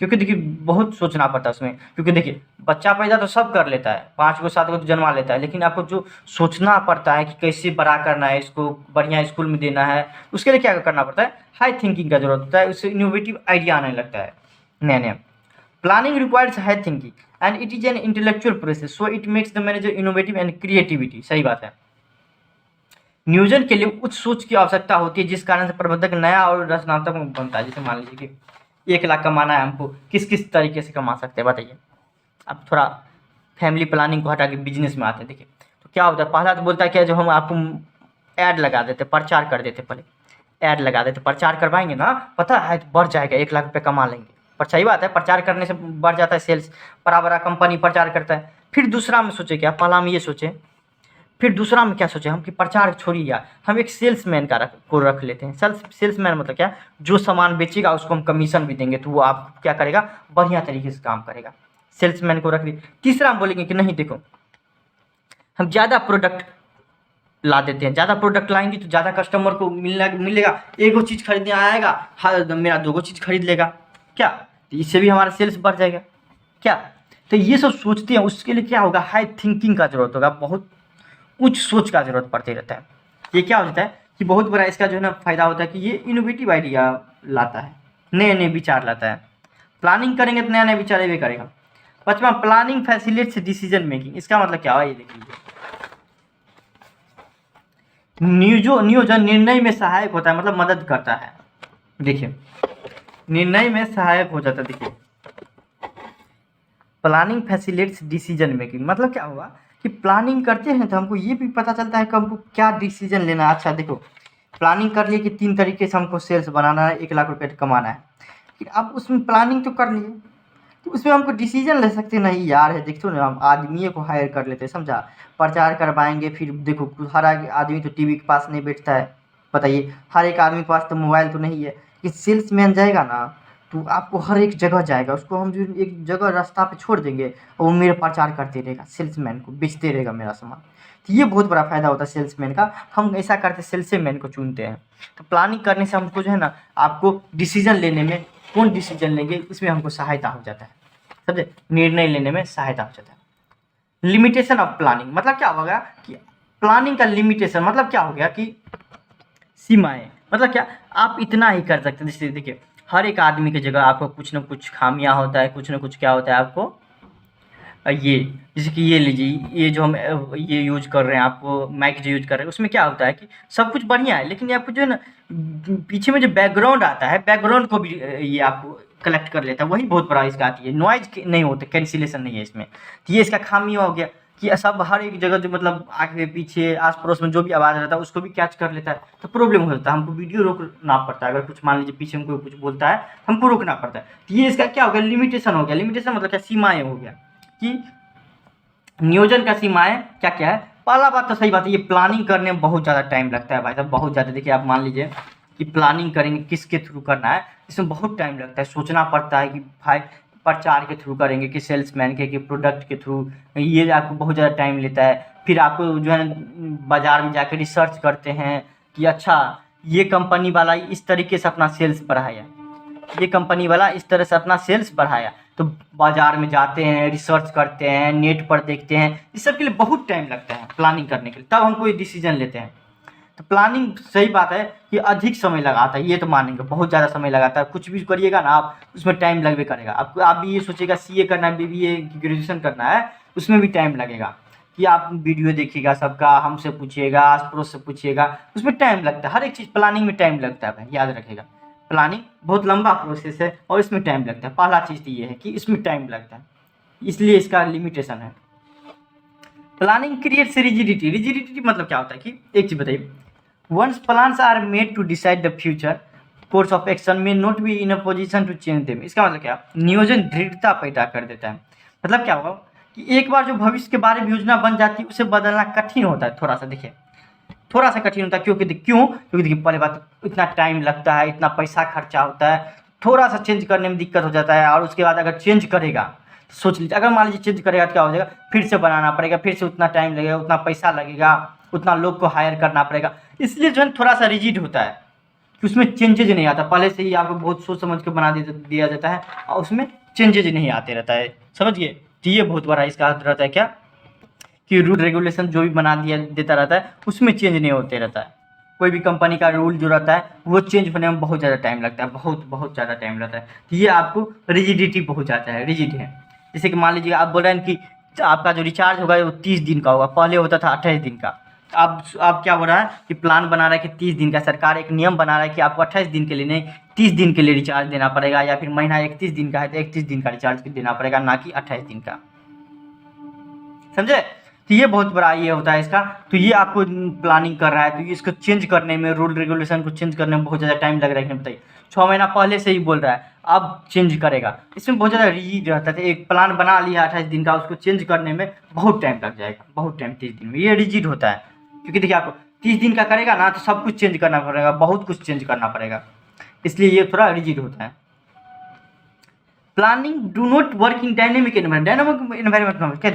क्योंकि देखिए बहुत सोचना पड़ता है उसमें, क्योंकि देखिए बच्चा पैदा तो सब कर लेता है, 5 को 7 को तो जन्मा लेता है, लेकिन आपको जो सोचना पड़ता है कि कैसे बड़ा करना है, इसको बढ़िया स्कूल में देना है, उसके लिए क्या करना पड़ता है, हाई थिंकिंग का ज़रूरत होता है, उससे इनोवेटिव आइडिया आने लगता है नया-नया। Planning requires high thinking and it is an intellectual process, so it makes the manager innovative and creativity। सही बात है। नियोजन के लिए उच्च सोच की आवश्यकता होती है, जिस कारण से प्रबंधक नया और रचनात्मक बनता है। जैसे मान लीजिए कि 1 लाख कमाना है हमको, किस किस तरीके से कमा सकते हैं बताइए। अब थोड़ा फैमिली प्लानिंग को हटा के बिजनेस में आते हैं। देखिए तो क्या होता है, पहला तो बोलता है कि जो हम आपको ऐड लगा देते, प्रचार कर देते, पहले ऐड लगा देते, प्रचार करवाएंगे ना, पता है तो बढ़ जाएगा, 1 लाख रुपये कमा लेंगे। पर सही बात है, प्रचार करने से बढ़ जाता है सेल्स, बड़ा कंपनी प्रचार करता है। फिर दूसरा में सोचे क्या, पहला में ये सोचे, फिर दूसरा में क्या सोचे हम कि प्रचार छोड़िए यार, हम एक सेल्समैन को रख लेते हैं। सेल्समैन मतलब क्या, जो सामान बेचेगा उसको हम कमीशन भी देंगे, तो वो आप क्या करेगा, बढ़िया तरीके से काम करेगा। सेल्समैन को रख दिए। तीसरा हम बोलेंगे कि नहीं देखो हम ज़्यादा प्रोडक्ट ला देते हैं, ज़्यादा प्रोडक्ट लाएंगे तो ज़्यादा कस्टमर को मिलेगा, एगो चीज़ खरीदने आएगा, हर मेरा 2 चीज़ खरीद लेगा। क्या, तो इससे भी हमारा सेल्स बढ़ जाएगा। क्या, तो ये सब सोचते हैं, उसके लिए क्या होगा, हाई थिंकिंग का जरूरत होगा, बहुत उच्च सोच का जरूरत पड़ती रहता है। ये क्या होता है कि बहुत बड़ा इसका जो है ना फायदा होता है कि ये इनोवेटिव आइडिया लाता है, नए नए विचार लाता है। प्लानिंग करेंगे तो नया नया विचार भी करेगा। 5वां, प्लानिंग फैसिलिटेट्स डिसीजन मेकिंग। इसका मतलब क्या है, ये देख लीजिए। नियोजन निर्णय में सहायक होता है, मतलब मदद करता है। देखिए निर्णय में सहायक हो जाता है। देखिए प्लानिंग फैसिलिटेट्स डिसीजन मेकिंग, मतलब क्या होगा कि प्लानिंग करते हैं तो हमको ये भी पता चलता है कि हमको क्या डिसीजन लेना है। अच्छा देखो प्लानिंग कर लिए कि 3 तरीके से हमको सेल्स बनाना है, 1 लाख रुपये कमाना है, फिर आप उसमें प्लानिंग तो कर लिए, तो उसमें हमको डिसीजन ले सकते नहीं यार, है देखो ना, हम आदमी को हायर कर लेते हैं, समझा, प्रचार करवाएंगे। फिर देखो हर आदमी तो टीवी के पास नहीं बैठता है, बताइए, हर एक आदमी के पास तो मोबाइल तो नहीं है। कि सेल्समैन जाएगा ना तो आपको हर एक जगह जाएगा, उसको हम जो एक जगह रास्ता पे छोड़ देंगे और वो मेरा प्रचार करते रहेगा, सेल्समैन को बेचते रहेगा मेरा सामान। तो ये बहुत बड़ा फायदा होता है सेल्समैन का, हम ऐसा करते सेल्समैन को चुनते हैं। तो प्लानिंग करने से हमको जो है ना, आपको डिसीजन लेने में, कौन डिसीजन लेंगे इसमें हमको सहायता हो जाता है, समझे, निर्णय लेने में सहायता हो जाता है। लिमिटेशन ऑफ प्लानिंग, मतलब क्या होगा कि प्लानिंग का लिमिटेशन मतलब क्या हो गया कि सीमाएं, मतलब क्या, आप इतना ही कर सकते हैं। जैसे देखिए हर एक आदमी की जगह आपको कुछ ना कुछ खामियां होता है, कुछ ना कुछ क्या होता है आपको, ये जैसे कि ये लीजिए, ये जो हम ये यूज कर रहे हैं, आपको माइक जो यूज कर रहे हैं, उसमें क्या होता है कि सब कुछ बढ़िया है, लेकिन ये आपको जो है ना पीछे में जो बैकग्राउंड आता है, बैकग्राउंड को भी ये आपको कलेक्ट कर लेता है, वही बहुत बड़ा इसका आती है। नॉइज नहीं होता, कैंसिलेशन नहीं है इसमें। तो ये इसका खामी हो गया कि सब हर एक जगह जो मतलब आगे पीछे आस पड़ोस में जो भी आवाज़ रहता है उसको भी कैच कर लेता है, तो प्रॉब्लम हो जाता है, हमको वीडियो रोकना पड़ता है। अगर कुछ मान लीजिए पीछे में कोई कुछ बोलता है हमको रोकना पड़ता है। तो ये इसका क्या हो गया, लिमिटेशन हो गया। लिमिटेशन मतलब क्या, सीमाएँ हो गया कि नियोजन का सीमाएँ क्या क्या है। पहला बात तो सही बात है, ये प्लानिंग करने में बहुत ज़्यादा टाइम लगता है भाई साहब, बहुत ज़्यादा। देखिए आप मान लीजिए कि प्लानिंग करेंगे किसके थ्रू करना है, इसमें बहुत टाइम लगता है, सोचना पड़ता है कि भाई प्रचार के थ्रू करेंगे कि सेल्समैन के, कि प्रोडक्ट के थ्रू, ये आपको बहुत ज़्यादा टाइम लेता है। फिर आपको जो है बाज़ार में जाकर रिसर्च करते हैं कि अच्छा ये कंपनी वाला इस तरीके से अपना सेल्स बढ़ाया, ये कंपनी वाला इस तरह से अपना सेल्स बढ़ाया, तो बाज़ार में जाते हैं, रिसर्च करते हैं, नेट पर देखते हैं, इस सब के लिए बहुत टाइम लगता है प्लानिंग करने के लिए, तब हम कोई डिसीजन लेते हैं। तो प्लानिंग सही बात है कि अधिक समय लगाता है, ये तो मानेंगे, बहुत ज़्यादा समय लगाता है। कुछ भी करिएगा ना आप, उसमें टाइम लगभग करेगा। आपको आप भी ये सोचिएगा सीए करना है, बीबीए ग्रेजुएशन करना है, उसमें भी टाइम लगेगा कि आप वीडियो देखिएगा सबका, हमसे पूछिएगा, आस पड़ोस से पूछिएगा, उसमें टाइम लगता है। हर एक चीज़ प्लानिंग में टाइम लगता है भाई, याद रखिएगा। प्लानिंग बहुत लंबा प्रोसेस है और इसमें टाइम लगता है। पहला चीज़ तो ये है कि इसमें टाइम लगता है, इसलिए इसका लिमिटेशन है। Planning creates rigidity. रिजिडिटी मतलब क्या होता है कि एक चीज़ बताइए, once plans are made to decide the future course of action may not be in a position to change them. इसका मतलब क्या, नियोजन दृढ़ता पैदा कर देता है। मतलब क्या होगा कि एक बार जो भविष्य के बारे में योजना बन जाती है उसे बदलना कठिन होता है, थोड़ा सा देखिए, थोड़ा सा कठिन होता है। क्योंकि देखिए पहले बात इतना टाइम लगता है, इतना पैसा खर्चा होता है, थोड़ा सा चेंज करने में दिक्कत हो जाता है। और उसके बाद अगर चेंज करेगा तो सोच लीजिए, अगर मान लीजिए चेंज करेगा तो क्या हो जाएगा, फिर से बनाना पड़ेगा, फिर से उतना टाइम लगेगा, उतना पैसा लगेगा, उतना लोग को हायर करना पड़ेगा। इसलिए जो है थोड़ा सा रिजिड होता है कि उसमें चेंजेज नहीं आता। पहले से ही आपको बहुत सोच समझ के बना दिया जाता है और उसमें चेंजेज नहीं आते रहता है, समझिए। तो ये बहुत बड़ा इसका अर्थ रहता है क्या, कि रूल रेगुलेशन जो भी बना दिया देता रहता है उसमें चेंज नहीं होते रहता है। कोई भी कंपनी का रूल जो रहता है वो चेंज होने में बहुत ज़्यादा टाइम लगता है, बहुत ज़्यादा टाइम लगता है। तो ये आपको रिजिडिटी बहुत जाता है, रिजिड है। जैसे कि मान लीजिए आप बोल रहे हैं कि आपका जो रिचार्ज होगा वो 30 दिन का होगा, पहले होता था 28 दिन का। अब क्या हो रहा है कि प्लान बना रहा है कि 30 दिन का, सरकार एक नियम बना रहा है कि आपको 28 दिन के लिए नहीं 30 दिन के लिए रिचार्ज देना पड़ेगा, या फिर महीना 31 दिन का है तो 31 दिन का रिचार्ज देना पड़ेगा, ना कि 28 दिन का, समझे। तो ये बहुत बड़ा ये होता है इसका। तो ये आपको प्लानिंग कर रहा है तो इसको चेंज करने में, रूल रेगुलेशन को चेंज करने में बहुत ज़्यादा टाइम लग रहा है। बताइए 6 महीना पहले से ही बोल रहा है अब चेंज करेगा, इसमें बहुत ज़्यादा रिजिड रहता है। एक प्लान बना लिया 28 दिन का, उसको चेंज करने में बहुत टाइम लग जाएगा, बहुत टाइम, 30 दिन में। ये रिजिड होता है क्योंकि देखिए आपको 30 दिन का करेगा ना तो सब कुछ चेंज करना पड़ेगा, बहुत कुछ चेंज करना पड़ेगा, इसलिए ये थोड़ा रिजिड होता है। Planning do not work in dynamic environment. Dynamic environment में क्या,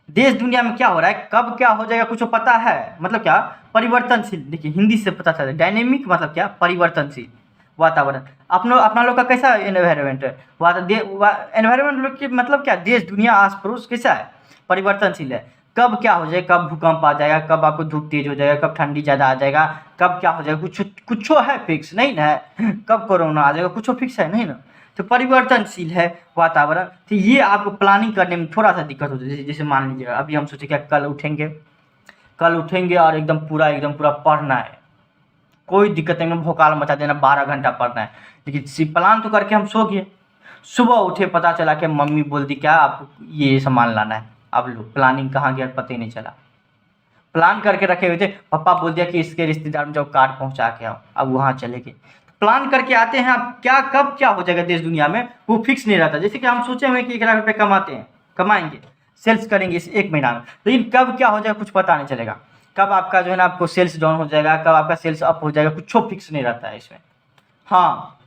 देश दुनिया में क्या हो रहा है, कब क्या हो जाएगा कुछ पता है, मतलब क्या, परिवर्तनशील। देखिए हिंदी से पता चलता है, डायनेमिक मतलब क्या, परिवर्तनशील वातावरण। अपना लोग का कैसा एनवायरमेंट है, एनवायरमेंट लोग के मतलब क्या, देश दुनिया आस पड़ोस कैसा है, परिवर्तनशील है। कब क्या हो जाए, कब भूकंप आ जाएगा, कब आपको धूप तेज हो जाएगा, कब ठंडी ज़्यादा आ जाएगा, कब क्या हो जाएगा, कुछ है फिक्स नहीं ना है, कब कोरोना आ जाएगा कुछ फिक्स है नहीं ना। तो परिवर्तनशील है वातावरण। तो ये आपको प्लानिंग करने में थोड़ा सा दिक्कत होती है। जैसे मान लीजिए अभी हम सोचे क्या, कल उठेंगे और एकदम पूरा पढ़ना है, कोई दिक्कत नहीं, भोकाल मचा देना, 12 घंटा पढ़ना है। लेकिन प्लान तो करके हम सो गए, सुबह उठे पता चला कि मम्मी बोल दी क्या आपको ये सामान लाना है, अब लो, प्लानिंग कहाँ गया पता ही नहीं चला। प्लान करके रखे हुए थे, पापा बोल दिया कि इसके रिश्तेदार में जाओ कार्ड पहुंचा के आओ, अब वहाँ चले गए। प्लान करके आते हैं, अब क्या कब क्या हो जाएगा देश दुनिया में वो फिक्स नहीं रहता। जैसे कि हम सोचे हुए कि 1 लाख रुपये कमाएंगे, सेल्स करेंगे इस 1 महीना में, लेकिन कब क्या हो जाएगा कुछ पता नहीं चलेगा। कब आपका जो है ना आपको सेल्स डाउन हो जाएगा, कब आपका सेल्स अप हो जाएगा, कुछ फिक्स नहीं रहता है इसमें। हाँ,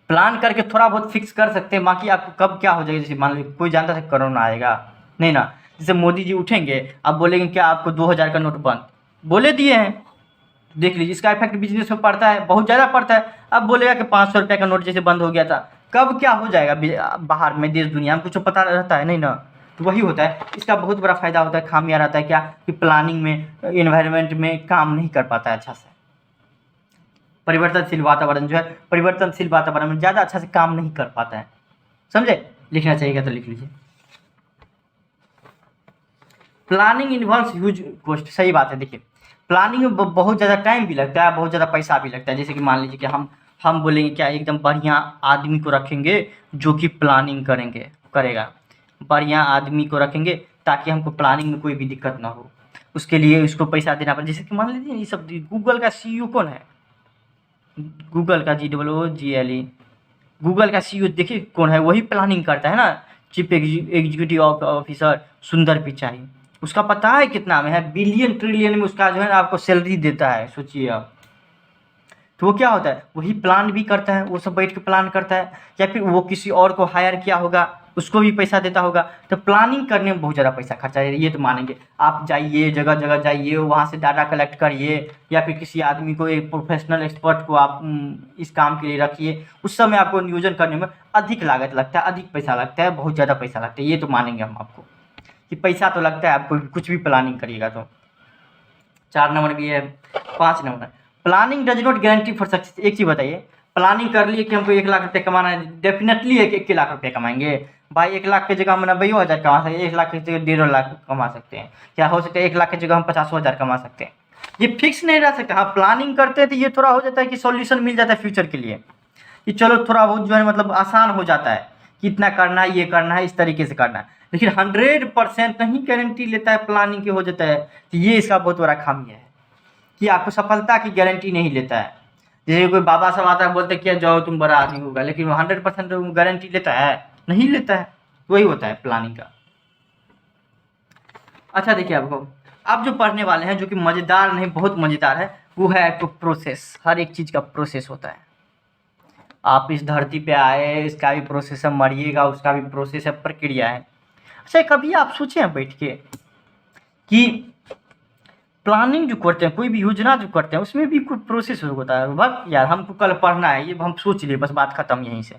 प्लान करके थोड़ा बहुत फिक्स कर सकते हैं, बाकी आपको कब क्या हो जाएगा। जैसे मान लीजिए कोई जानता था कोरोना आएगा नहीं ना, जैसे मोदी जी उठेंगे अब बोलेंगे क्या आपको 2000 का नोट बंद, बोले दिए हैं, देख लीजिए इसका इफेक्ट बिजनेस में पड़ता है, बहुत ज़्यादा पड़ता है। अब बोलेगा कि 500 रुपये का नोट जैसे बंद हो गया था, कब क्या हो जाएगा बाहर में देश दुनिया में कुछ पता रहता है नहीं ना। तो वही होता है, इसका बहुत बड़ा फायदा होता है। खामियां रहता है क्या, कि प्लानिंग में, इन्वायरमेंट में काम नहीं कर पाता है अच्छा से। परिवर्तनशील वातावरण जो है, परिवर्तनशील वातावरण में ज़्यादा अच्छा से काम नहीं कर पाता है, समझे। लिखना चाहिएगा तो लिख लीजिए। Planning involves huge cost. सही बात है, देखिए प्लानिंग में बहुत ज़्यादा टाइम भी लगता है, बहुत ज़्यादा पैसा भी लगता है। जैसे कि मान लीजिए कि हम बोलेंगे क्या, एकदम बढ़िया आदमी को रखेंगे जो कि प्लानिंग करेगा, बढ़िया आदमी को रखेंगे ताकि हमको प्लानिंग में कोई भी दिक्कत ना हो, उसके लिए उसको पैसा देना पड़े। जैसे कि मान लीजिए ये सब, गूगल का CEO कौन है, गूगल का GOOGLE, गूगल का CEO देखिए कौन है, वही प्लानिंग करता है ना, चीफ एग्जीक्यूटिव ऑफिसर सुंदर पिचाई। उसका पता है कितना में है, बिलियन ट्रिलियन में उसका जो है ना आपको सैलरी देता है, सोचिए आप। तो वो क्या होता है, वही प्लान भी करता है, वो सब बैठ के प्लान करता है, या फिर वो किसी और को हायर किया होगा उसको भी पैसा देता होगा। तो प्लानिंग करने में बहुत ज़्यादा पैसा खर्चा है, ये तो मानेंगे। आप जाइए, जगह जगह जाइए, वहाँ से डाटा कलेक्ट करिए, या फिर किसी आदमी को, एक प्रोफेशनल एक्सपर्ट को आप इस काम के लिए रखिए, उस समय आपको नियोजन करने में अधिक लागत लगता है, अधिक पैसा लगता है, बहुत ज़्यादा पैसा लगता है। ये तो मानेंगे हम आपको कि पैसा तो लगता है आपको, कुछ भी प्लानिंग करिएगा तो। 4 नंबर भी है। 5 number, planning does not guarantee for success. एक चीज़ बताइए, प्लानिंग कर लिए कि हमको 1 लाख रुपये कमाना है, डेफिनेटली है कि 1 लाख रुपये कमाएंगे भाई। 1 लाख की जगह हम 90,000 कमा सकते हैं, 1 लाख की जगह 1.5 लाख कमा सकते हैं, क्या हो सकता है 1 लाख की जगह हम 50,000 कमा सकते हैं। ये फिक्स नहीं रह सकता। हाँ, प्लानिंग करते हैं तो ये थोड़ा हो जाता है कि सॉल्यूशन मिल जाता है फ्यूचर के लिए, कि चलो थोड़ा बहुत जो है मतलब आसान हो जाता है कि इतना करना है, ये करना है, इस तरीके से करना है। लेकिन 100% नहीं गारंटी लेता है प्लानिंग के हो जाता है, तो ये इसका बहुत बड़ा खामी है कि आपको सफलता की गारंटी नहीं लेता है। जैसे कोई बाबा सब आता है, बोलते क्या जाओ तुम बड़ा आदमी होगा, लेकिन वो 100% गारंटी लेता है, नहीं लेता है। वही होता है प्लानिंग का। अच्छा देखिए, आपको आप जो पढ़ने वाले हैं, जो कि मज़ेदार नहीं बहुत मज़ेदार है, वो है आपको प्रोसेस। हर एक चीज़ का प्रोसेस होता है। आप इस धरती पे आए, इसका भी प्रोसेस है, मरिएगा उसका भी प्रोसेस है, प्रक्रिया है। अच्छा, कभी आप सोचे हैं बैठ के कि प्लानिंग जो करते हैं, कोई भी योजना जो करते हैं, उसमें भी कोई प्रोसेस होता है? बस यार हमको कल पढ़ना है, ये हम सोच लिए, बस बात खत्म यहीं से।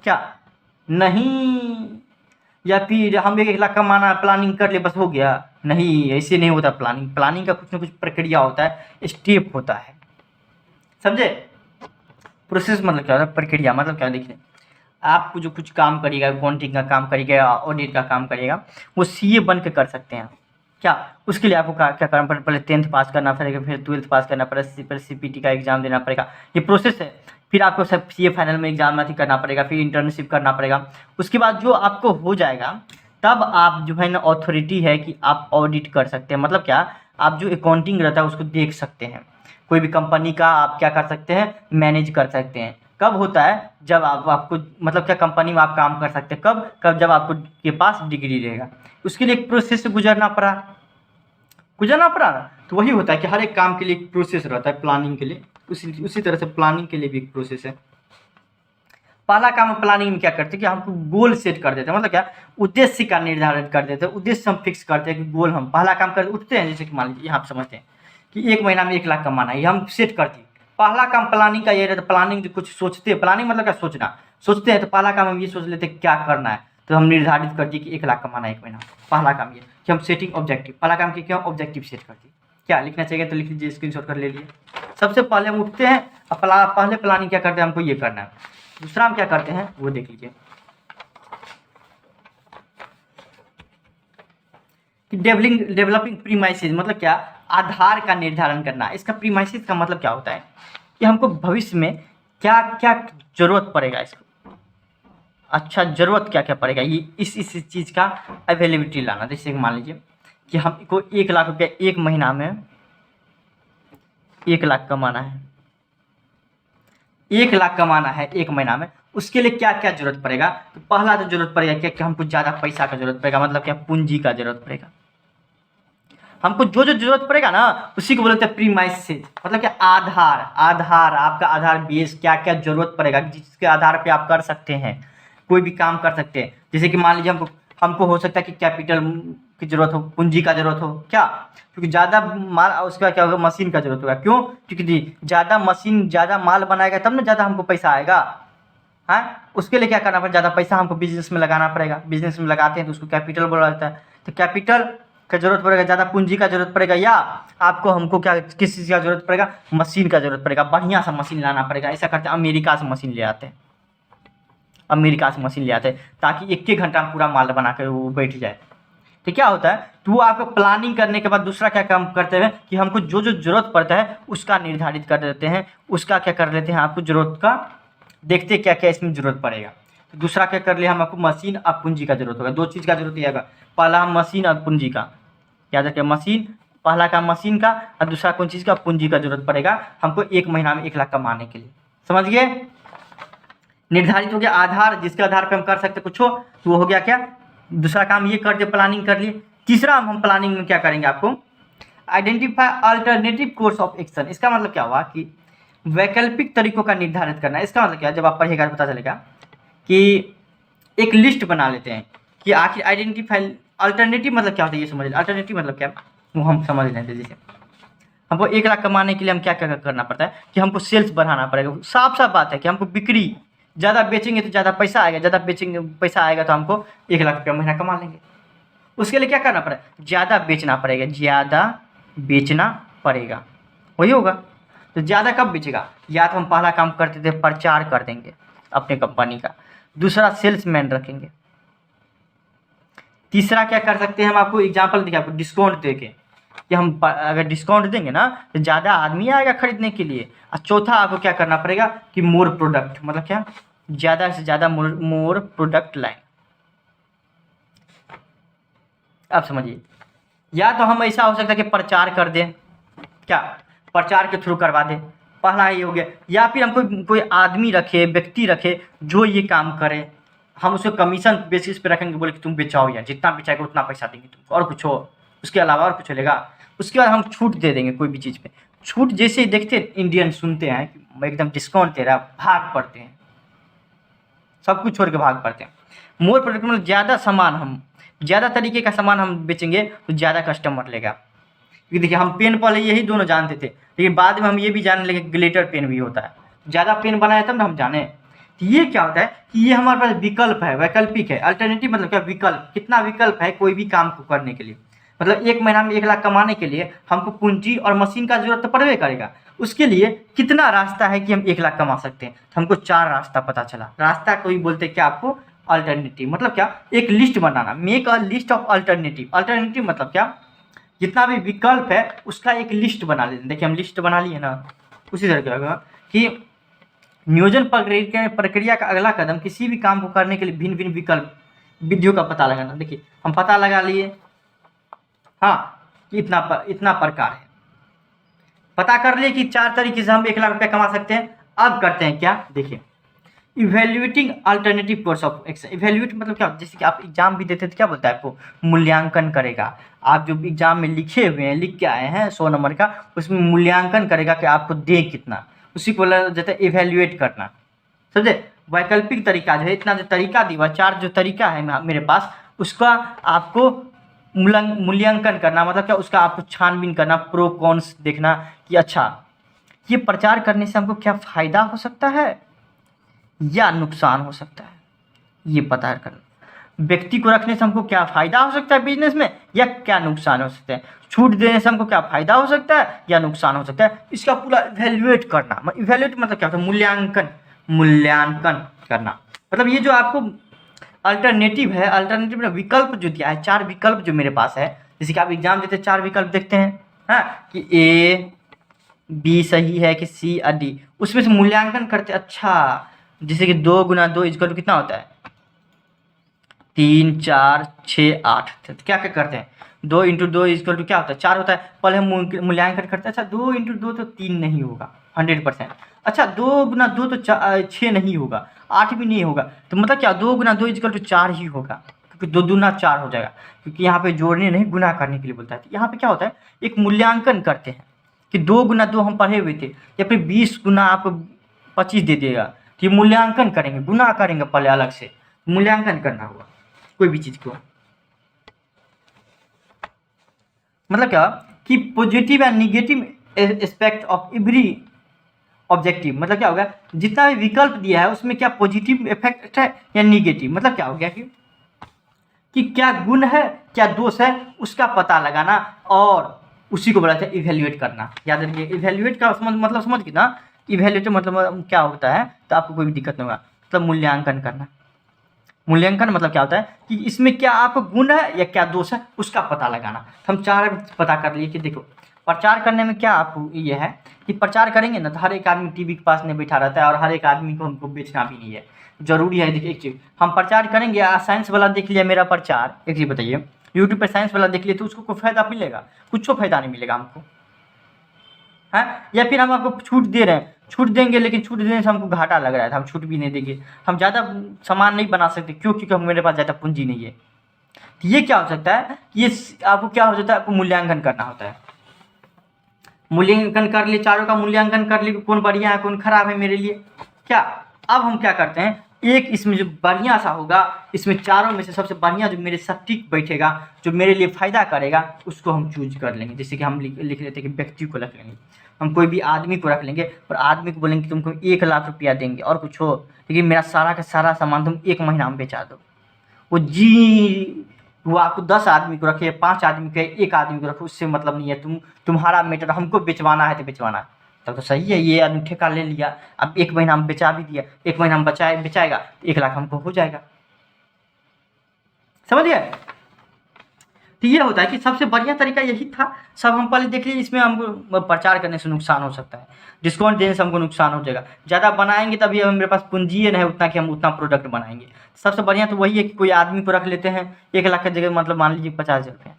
क्या नहीं? या फिर हम 1 लाख कमाना है, प्लानिंग कर ले बस हो गया? नहीं, ऐसे नहीं होता प्लानिंग। प्लानिंग का कुछ ना कुछ प्रक्रिया होता है, स्टेप होता है, समझे? प्रोसेस मतलब क्या होता है, प्रक्रिया मतलब क्या? देखिए, आपको जो कुछ काम करिएगा, अकाउंटिंग का काम करिएगा, ऑडिट का काम करिएगा, वो सीए बन के कर सकते हैं। क्या उसके लिए आपको क्या करना पड़ेगा? पहले 10th पास करना पड़ेगा, फिर 12th पास करना पड़ेगा, फिर सीपीटी का एग्जाम देना पड़ेगा। ये प्रोसेस है। फिर आपको सब सीए फाइनल में एग्जाम अथी करना पड़ेगा, फिर इंटर्नशिप करना पड़ेगा। उसके बाद जो आपको हो जाएगा, तब आप जो है ना अथॉरिटी है कि आप ऑडिट कर सकते हैं। मतलब क्या, आप जो अकाउंटिंग रहता है उसको देख सकते हैं। कोई भी कंपनी का आप क्या कर सकते हैं, मैनेज कर सकते हैं। कब होता है? जब आपको मतलब क्या, कंपनी में आप काम कर सकते हैं। कब जब आपको के पास डिग्री रहेगा। उसके लिए एक प्रोसेस से गुजरना पड़ा ना। तो वही होता है कि हर एक काम के लिए एक प्रोसेस रहता है प्लानिंग के लिए। उसी तरह से प्लानिंग के लिए भी एक प्रोसेस है। पहला काम प्लानिंग में क्या करते हैं कि हमको गोल सेट कर देते हैं। मतलब क्या, उद्देश्य का निर्धारण कर देते हैं। उद्देश्य हम फिक्स करते हैं कि गोल हम पहला काम कर उठते हैं। जैसे कि मान लीजिए यहाँ आप समझते हैं कि 1 महीना में 1 लाख कमाना है, ये हम सेट कर दिए। पहला काम प्लानिंग का ये रहता है। प्लानिंग जो कुछ सोचते हैं, प्लानिंग मतलब क्या, सोचना। सोचते हैं तो पहला काम हम ये सोच लेते हैं क्या करना है, तो हम निर्धारित कर दिए कि 1 लाख कमाना है 1 महीना। पहला काम ये कि हम सेटिंग ऑब्जेक्टिव, पहला काम की क्या, ऑब्जेक्टिव सेट कर दिए। क्या लिखना चाहिए तो लिख लीजिए, स्क्रीनशॉट कर ले लिए। सबसे पहले हम उठते हैं, पहले प्लानिंग क्या करते हैं, हमको ये करना है। दूसरा हम क्या करते हैं वो देख लीजिए कि डेवलपिंग प्रीमाइसेस। मतलब क्या, आधार का निर्धारण करना। इसका प्रीमाइसेस का मतलब क्या होता है कि हमको भविष्य में क्या क्या जरूरत पड़ेगा, इसको अच्छा जरूरत क्या क्या पड़ेगा, ये इस चीज़ का अवेलेबिलिटी लाना। जैसे मान लीजिए कि हमको 1 लाख रुपया 1 महीना में 1 लाख कमाना है, 1 लाख कमाना है 1 महीना में। उसके लिए क्या क्या जरूरत पड़ेगा? तो पहला तो जरूरत पड़ेगा क्या कि हमको ज़्यादा पैसा का जरूरत पड़ेगा। मतलब क्या, पूंजी का जरूरत पड़ेगा। हमको जो जो जरूरत पड़ेगा ना, उसी को बोलते हैं प्रीमाइसेस। मतलब क्या, आधार आपका आधार बेस, क्या क्या जरूरत पड़ेगा जिसके आधार पे आप कर सकते हैं, कोई भी काम कर सकते हैं। जैसे कि मान लीजिए हमको हो सकता है कि कैपिटल की जरूरत हो, पूंजी का जरूरत हो। क्या, क्योंकि ज़्यादा माल, उसका क्या होगा, मशीन का जरूरत होगा। क्यों? क्योंकि ज़्यादा माल बनाएगा तब ना ज़्यादा हमको पैसा आएगा। हाँ, उसके लिए क्या करना पड़ेगा, ज़्यादा पैसा हमको बिजनेस में लगाना पड़ेगा। बिजनेस में लगाते हैं तो उसको कैपिटल बोला जाता है। तो कैपिटल का जरूरत पड़ेगा, ज़्यादा पूंजी का जरूरत पड़ेगा। या हमको क्या, किस चीज़ का जरूरत पड़ेगा, मशीन का जरूरत पड़ेगा। बढ़िया सा मशीन लाना पड़ेगा। ऐसा करते हैं, अमेरिका से मशीन ले आते हैं, ताकि 1 घंटा में पूरा माल बना कर वो बैठ जाए। तो क्या होता है, तो वो आपको प्लानिंग करने के बाद दूसरा क्या काम करते हैं कि हमको जो जो जरूरत पड़ता है उसका निर्धारित कर देते हैं। उसका क्या कर लेते हैं, आपको जरूरत का देखते क्या क्या इसमें जरूरत पड़ेगा। तो दूसरा क्या कर लिया, हम आपको मशीन और पूंजी का जरूरत होगा। 2 चीज़ का जरूरत होगा। पहला मशीन और पूंजी का, याद रखिए, मशीन, पहला काम मशीन का और दूसरा कौन चीज़ का, पूंजी का जरूरत पड़ेगा हमको 1 महीना में 1 लाख कमाने के लिए। समझ गए? निर्धारित हो गया आधार, जिसके आधार पे हम कर सकते कुछ हो, तो वो हो गया क्या, दूसरा काम ये कर दिया, प्लानिंग कर लिए। तीसरा हम प्लानिंग में क्या करेंगे, आपको identify alternative course of action. इसका मतलब क्या हुआ कि वैकल्पिक तरीकों का निर्धारित करना। इसका मतलब क्या, जब आप पढ़िएगा तो पता चलेगा कि एक लिस्ट बना लेते हैं कि आखिर आइडेंटिफाई अल्टरनेटिव मतलब क्या होता है, ये समझ। अल्टरनेटिव मतलब क्या, वो हम समझ लेते हैं। जैसे हमको 1 लाख कमाने के लिए हम क्या क्या करना पड़ता है कि हमको सेल्स बढ़ाना पड़ेगा। साफ बात है कि हमको बिक्री ज़्यादा बेचेंगे तो ज़्यादा पैसा आएगा, ज़्यादा बेचेंगे पैसा आएगा तो हमको 1 लाख रुपया महीना कमा लेंगे। उसके लिए क्या करना पड़ेगा, ज़्यादा बेचना पड़ेगा, वही होगा। तो ज़्यादा कब बेचेगा, या तो हम पहला काम करते थे प्रचार कर देंगे अपने कंपनी का, दूसरा सेल्समैन रखेंगे, तीसरा क्या कर सकते हैं हम, आपको एग्जाम्पल देखिए, आपको डिस्काउंट देके कि हम अगर डिस्काउंट देंगे ना तो ज़्यादा आदमी आएगा खरीदने के लिए। और चौथा आपको क्या करना पड़ेगा कि मोर प्रोडक्ट, मतलब क्या, ज़्यादा से ज़्यादा मोर प्रोडक्ट लाइन। अब समझिए, या तो हम ऐसा हो सकता है कि प्रचार कर दें, क्या प्रचार के थ्रू करवा दें, पहला ही हो गया। या फिर हम कोई आदमी रखे, व्यक्ति रखे जो ये काम करे, हम उसको कमीशन बेसिस पे रखेंगे, बोले कि तुम बेचाओ यार, जितना बेचाएगा उतना पैसा देंगे तुमको, और कुछ हो उसके अलावा और कुछ लेगा। उसके बाद हम छूट दे देंगे कोई भी चीज़ पे। छूट जैसे ही देखते इंडियन सुनते हैं कि एकदम डिस्काउंट दे रहा, भाग पड़ते हैं, सब कुछ छोड़ के भाग पड़ते हैं। मोर प्रोडक्ट मतलब ज़्यादा सामान, हम ज़्यादा तरीके का सामान हम बेचेंगे तो ज़्यादा कस्टमर लेगा। क्योंकि देखिए, हम पेन पहले यही दोनों जानते थे, लेकिन बाद में हम ये भी जानने लगे ग्लिटर पेन भी होता है। ज़्यादा पेन बनाया तब ना हम जाने। तो ये क्या होता है कि ये हमारे पास विकल्प है, वैकल्पिक है। अल्टरनेटिव मतलब क्या, विकल्प। कितना विकल्प है कोई भी काम को करने के लिए। मतलब 1 महीना में 1 लाख कमाने के लिए हमको पूंजी और मशीन का जरूरत तो पड़बे करेगा। उसके लिए कितना रास्ता है कि हम 1 लाख कमा सकते हैं, तो हमको 4 रास्ता पता चला। रास्ता कोई बोलते हैं क्या आपको, अल्टरनेटिव। मतलब क्या, एक list banana, make a list of alternative. Alternative मतलब क्या, जितना भी विकल्प है उसका एक लिस्ट बना लेते। देखिए हम लिस्ट बना लिए ना, उसी तरह क्या होगा कि नियोजन प्रक्रिया का अगला कदम किसी भी काम को करने के लिए भिन्न भिन्न विकल्प विधियों का पता लगाना। देखिए हम पता लगा लिए, हाँ, कि इतना प्रकार है, पता कर लिए कि 4 तरीके से हम 1 लाख रुपया कमा सकते हैं। अब करते हैं क्या, देखिए evaluating alternative course of action. Evaluate मतलब क्या, जैसे कि आप एग्जाम भी देते तो क्या बोलता है आपको, मूल्यांकन करेगा। आप जो एग्जाम में लिखे हुए हैं, लिख के आए हैं 100 नंबर का, उसमें मूल्यांकन करेगा कि आपको दे कितना, उसी को बोला जाता है इवेल्युएट करना। समझे। वैकल्पिक तरीका जो है, इतना जो तरीका दिया, 4 जो तरीका है मेरे पास, उसका आपको मूल्यांकन करना। मतलब क्या, उसका आपको छानबीन करना, प्रो कॉन्स देखना कि अच्छा ये प्रचार करने से हमको क्या फ़ायदा हो सकता है या नुकसान हो सकता है, ये पता करना। व्यक्ति को रखने से हमको क्या फ़ायदा हो सकता है बिजनेस में, या क्या नुकसान हो सकता है। छूट देने से हमको क्या फ़ायदा हो सकता है या नुकसान हो सकता है, इसका पूरा इवेल्युएट करना। इवेल्युएट मतलब क्या होता है, मूल्यांकन करना। मतलब ये जो आपको अल्टरनेटिव है, अल्टरनेटिव में विकल्प जो दिया है, 4 विकल्प जो मेरे पास है, जैसे कि आप एग्जाम देते 4 विकल्प देखते हैं, हाँ, कि ए बी सही है कि सी और डी, उसमें से मूल्यांकन करते। अच्छा, जैसे कि 2 गुना 2 इक्वल टू कितना होता है, 3 4 6 8। तो क्या क्या करते हैं, 2 इंटू 2 इक्वल टू क्या होता है, 4 होता है। पहले हम मूल्यांकन करते हैं, अच्छा 2 इंटू 2 तो 3 नहीं होगा 100%। अच्छा 2 गुना 2 तो 6 नहीं होगा, 8 भी नहीं होगा। तो मतलब क्या, 2 गुना 2 इक्वल टू 4 ही होगा, क्योंकि 2 दूना 4 हो जाएगा, क्योंकि यहाँ पे जोड़ने नहीं गुना करने के लिए बोलता है। तो यहाँ पे क्या होता है, एक मूल्यांकन करते हैं कि 2 गुना 2 हम पढ़े हुए थे, या फिर 20 गुना आपको 25 दे देगा। तो ये मूल्यांकन करेंगे, गुना करेंगे पहले अलग से, मूल्यांकन करना होगा कोई भी चीज़ को। मतलब क्या कि positive and negative aspect of every objective. मतलब क्या होगा, जितना भी विकल्प दिया है उसमें क्या पॉजिटिव इफेक्ट है या निगेटिव। मतलब क्या हो गया कि क्या गुण है क्या दोष है, उसका पता लगाना, और उसी को बोला जाता है इवेल्युएट करना। याद रखिए, इवेल्युएट का मतलब समझ के ना, इवेल्युएट मतलब क्या होता है, तो आपको कोई भी दिक्कत नहीं होगा। मतलब मूल्यांकन करना। मूल्यांकन मतलब क्या होता है कि इसमें क्या आपको गुण है या क्या दोष है, उसका पता लगाना। हम 4 पता कर लिए कि देखो प्रचार करने में क्या आपको ये है कि प्रचार करेंगे ना तो हर एक आदमी टीवी के पास नहीं बैठा रहता है, और हर एक आदमी को हमको बेचना भी नहीं है, जरूरी है। देखिए एक चीज़, हम प्रचार करेंगे, साइंस वाला देख लिया मेरा प्रचार, एक चीज़ बताइए, यूट्यूब पर साइंस वाला देख लिया तो उसको कोई फायदा मिलेगा, कुछ फायदा नहीं मिलेगा हमको, है। या फिर हम आपको छूट दे रहे हैं, छूट देंगे लेकिन छूट देने से हमको घाटा लग रहा है, तो हम छूट भी नहीं देंगे। हम ज़्यादा सामान नहीं बना सकते, क्यों, क्योंकि मेरे पास ज़्यादा पूंजी नहीं है। तो ये क्या हो सकता है, ये आपको क्या हो जाता है, आपको मूल्यांकन करना होता है। मूल्यांकन कर लिए, चारों का मूल्यांकन कर लिए, कौन बढ़िया है कौन खराब है मेरे लिए, क्या। अब हम क्या करते हैं, एक इसमें जो बढ़िया सा होगा, इसमें चारों में से सबसे बढ़िया जो मेरे सटीक बैठेगा, जो मेरे लिए फ़ायदा करेगा, उसको हम चूज कर लेंगे। जैसे कि हम लिख लेते हैं कि व्यक्ति को रख लेंगे, हम कोई भी आदमी को रख लेंगे, और आदमी को बोलेंगे तुमको 1 लाख रुपया देंगे और कुछ हो, लेकिन मेरा सारा का सारा सामान तुम 1 महीना में बेचा दो। वो आपको 10 आदमी को रखे, 5 आदमी को, 1 आदमी को रखो, उससे मतलब नहीं है। तुम्हारा मैटर, हमको बेचवाना है तो बेचवाना है, तब तो सही है। ये आदमी ठेका ले लिया, अब 1 महीना में बेचा भी दिया, 1 महीना में बेचाएगा तो 1 लाख हमको हो जाएगा। समझिए। तो ये होता है कि सबसे बढ़िया तरीका यही था। सब हम पहले देख लीजिए, इसमें हमको प्रचार करने से नुकसान हो सकता है, डिस्काउंट देने से हमको नुकसान हो जाएगा, ज़्यादा बनाएंगे तभी मेरे पास पूंजी है नहीं उतना कि हम उतना प्रोडक्ट बनाएंगे। सबसे बढ़िया तो वही है कि कोई आदमी को रख लेते हैं 1 लाख की जगह, मतलब मान लीजिए 50,000 रुपये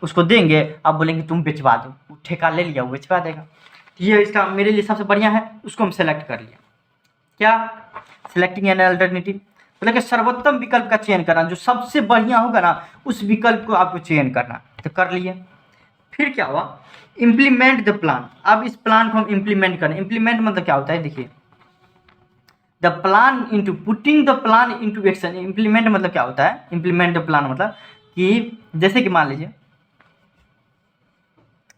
उसको देंगे, आप बोलेंगे तुम बेचवा दो, वो ठेका ले लिया, वो बेचवा देगा। तो ये इसका मेरे लिए सबसे बढ़िया है, उसको हम सेलेक्ट कर लिया। क्या सिलेक्टिंग एन अल्टरनेटिव, मतलब कि सर्वोत्तम विकल्प का चयन करना, जो सबसे बढ़िया होगा ना उस विकल्प को आपको चयन करना। तो कर लिए। फिर क्या हुआ, इम्प्लीमेंट द प्लान। अब इस प्लान को हम इम्प्लीमेंट करें। इम्प्लीमेंट मतलब क्या होता है, देखिए the plan into putting the plan into action. Implement मतलब क्या होता है, इम्प्लीमेंट द प्लान मतलब कि जैसे कि मान लीजिए,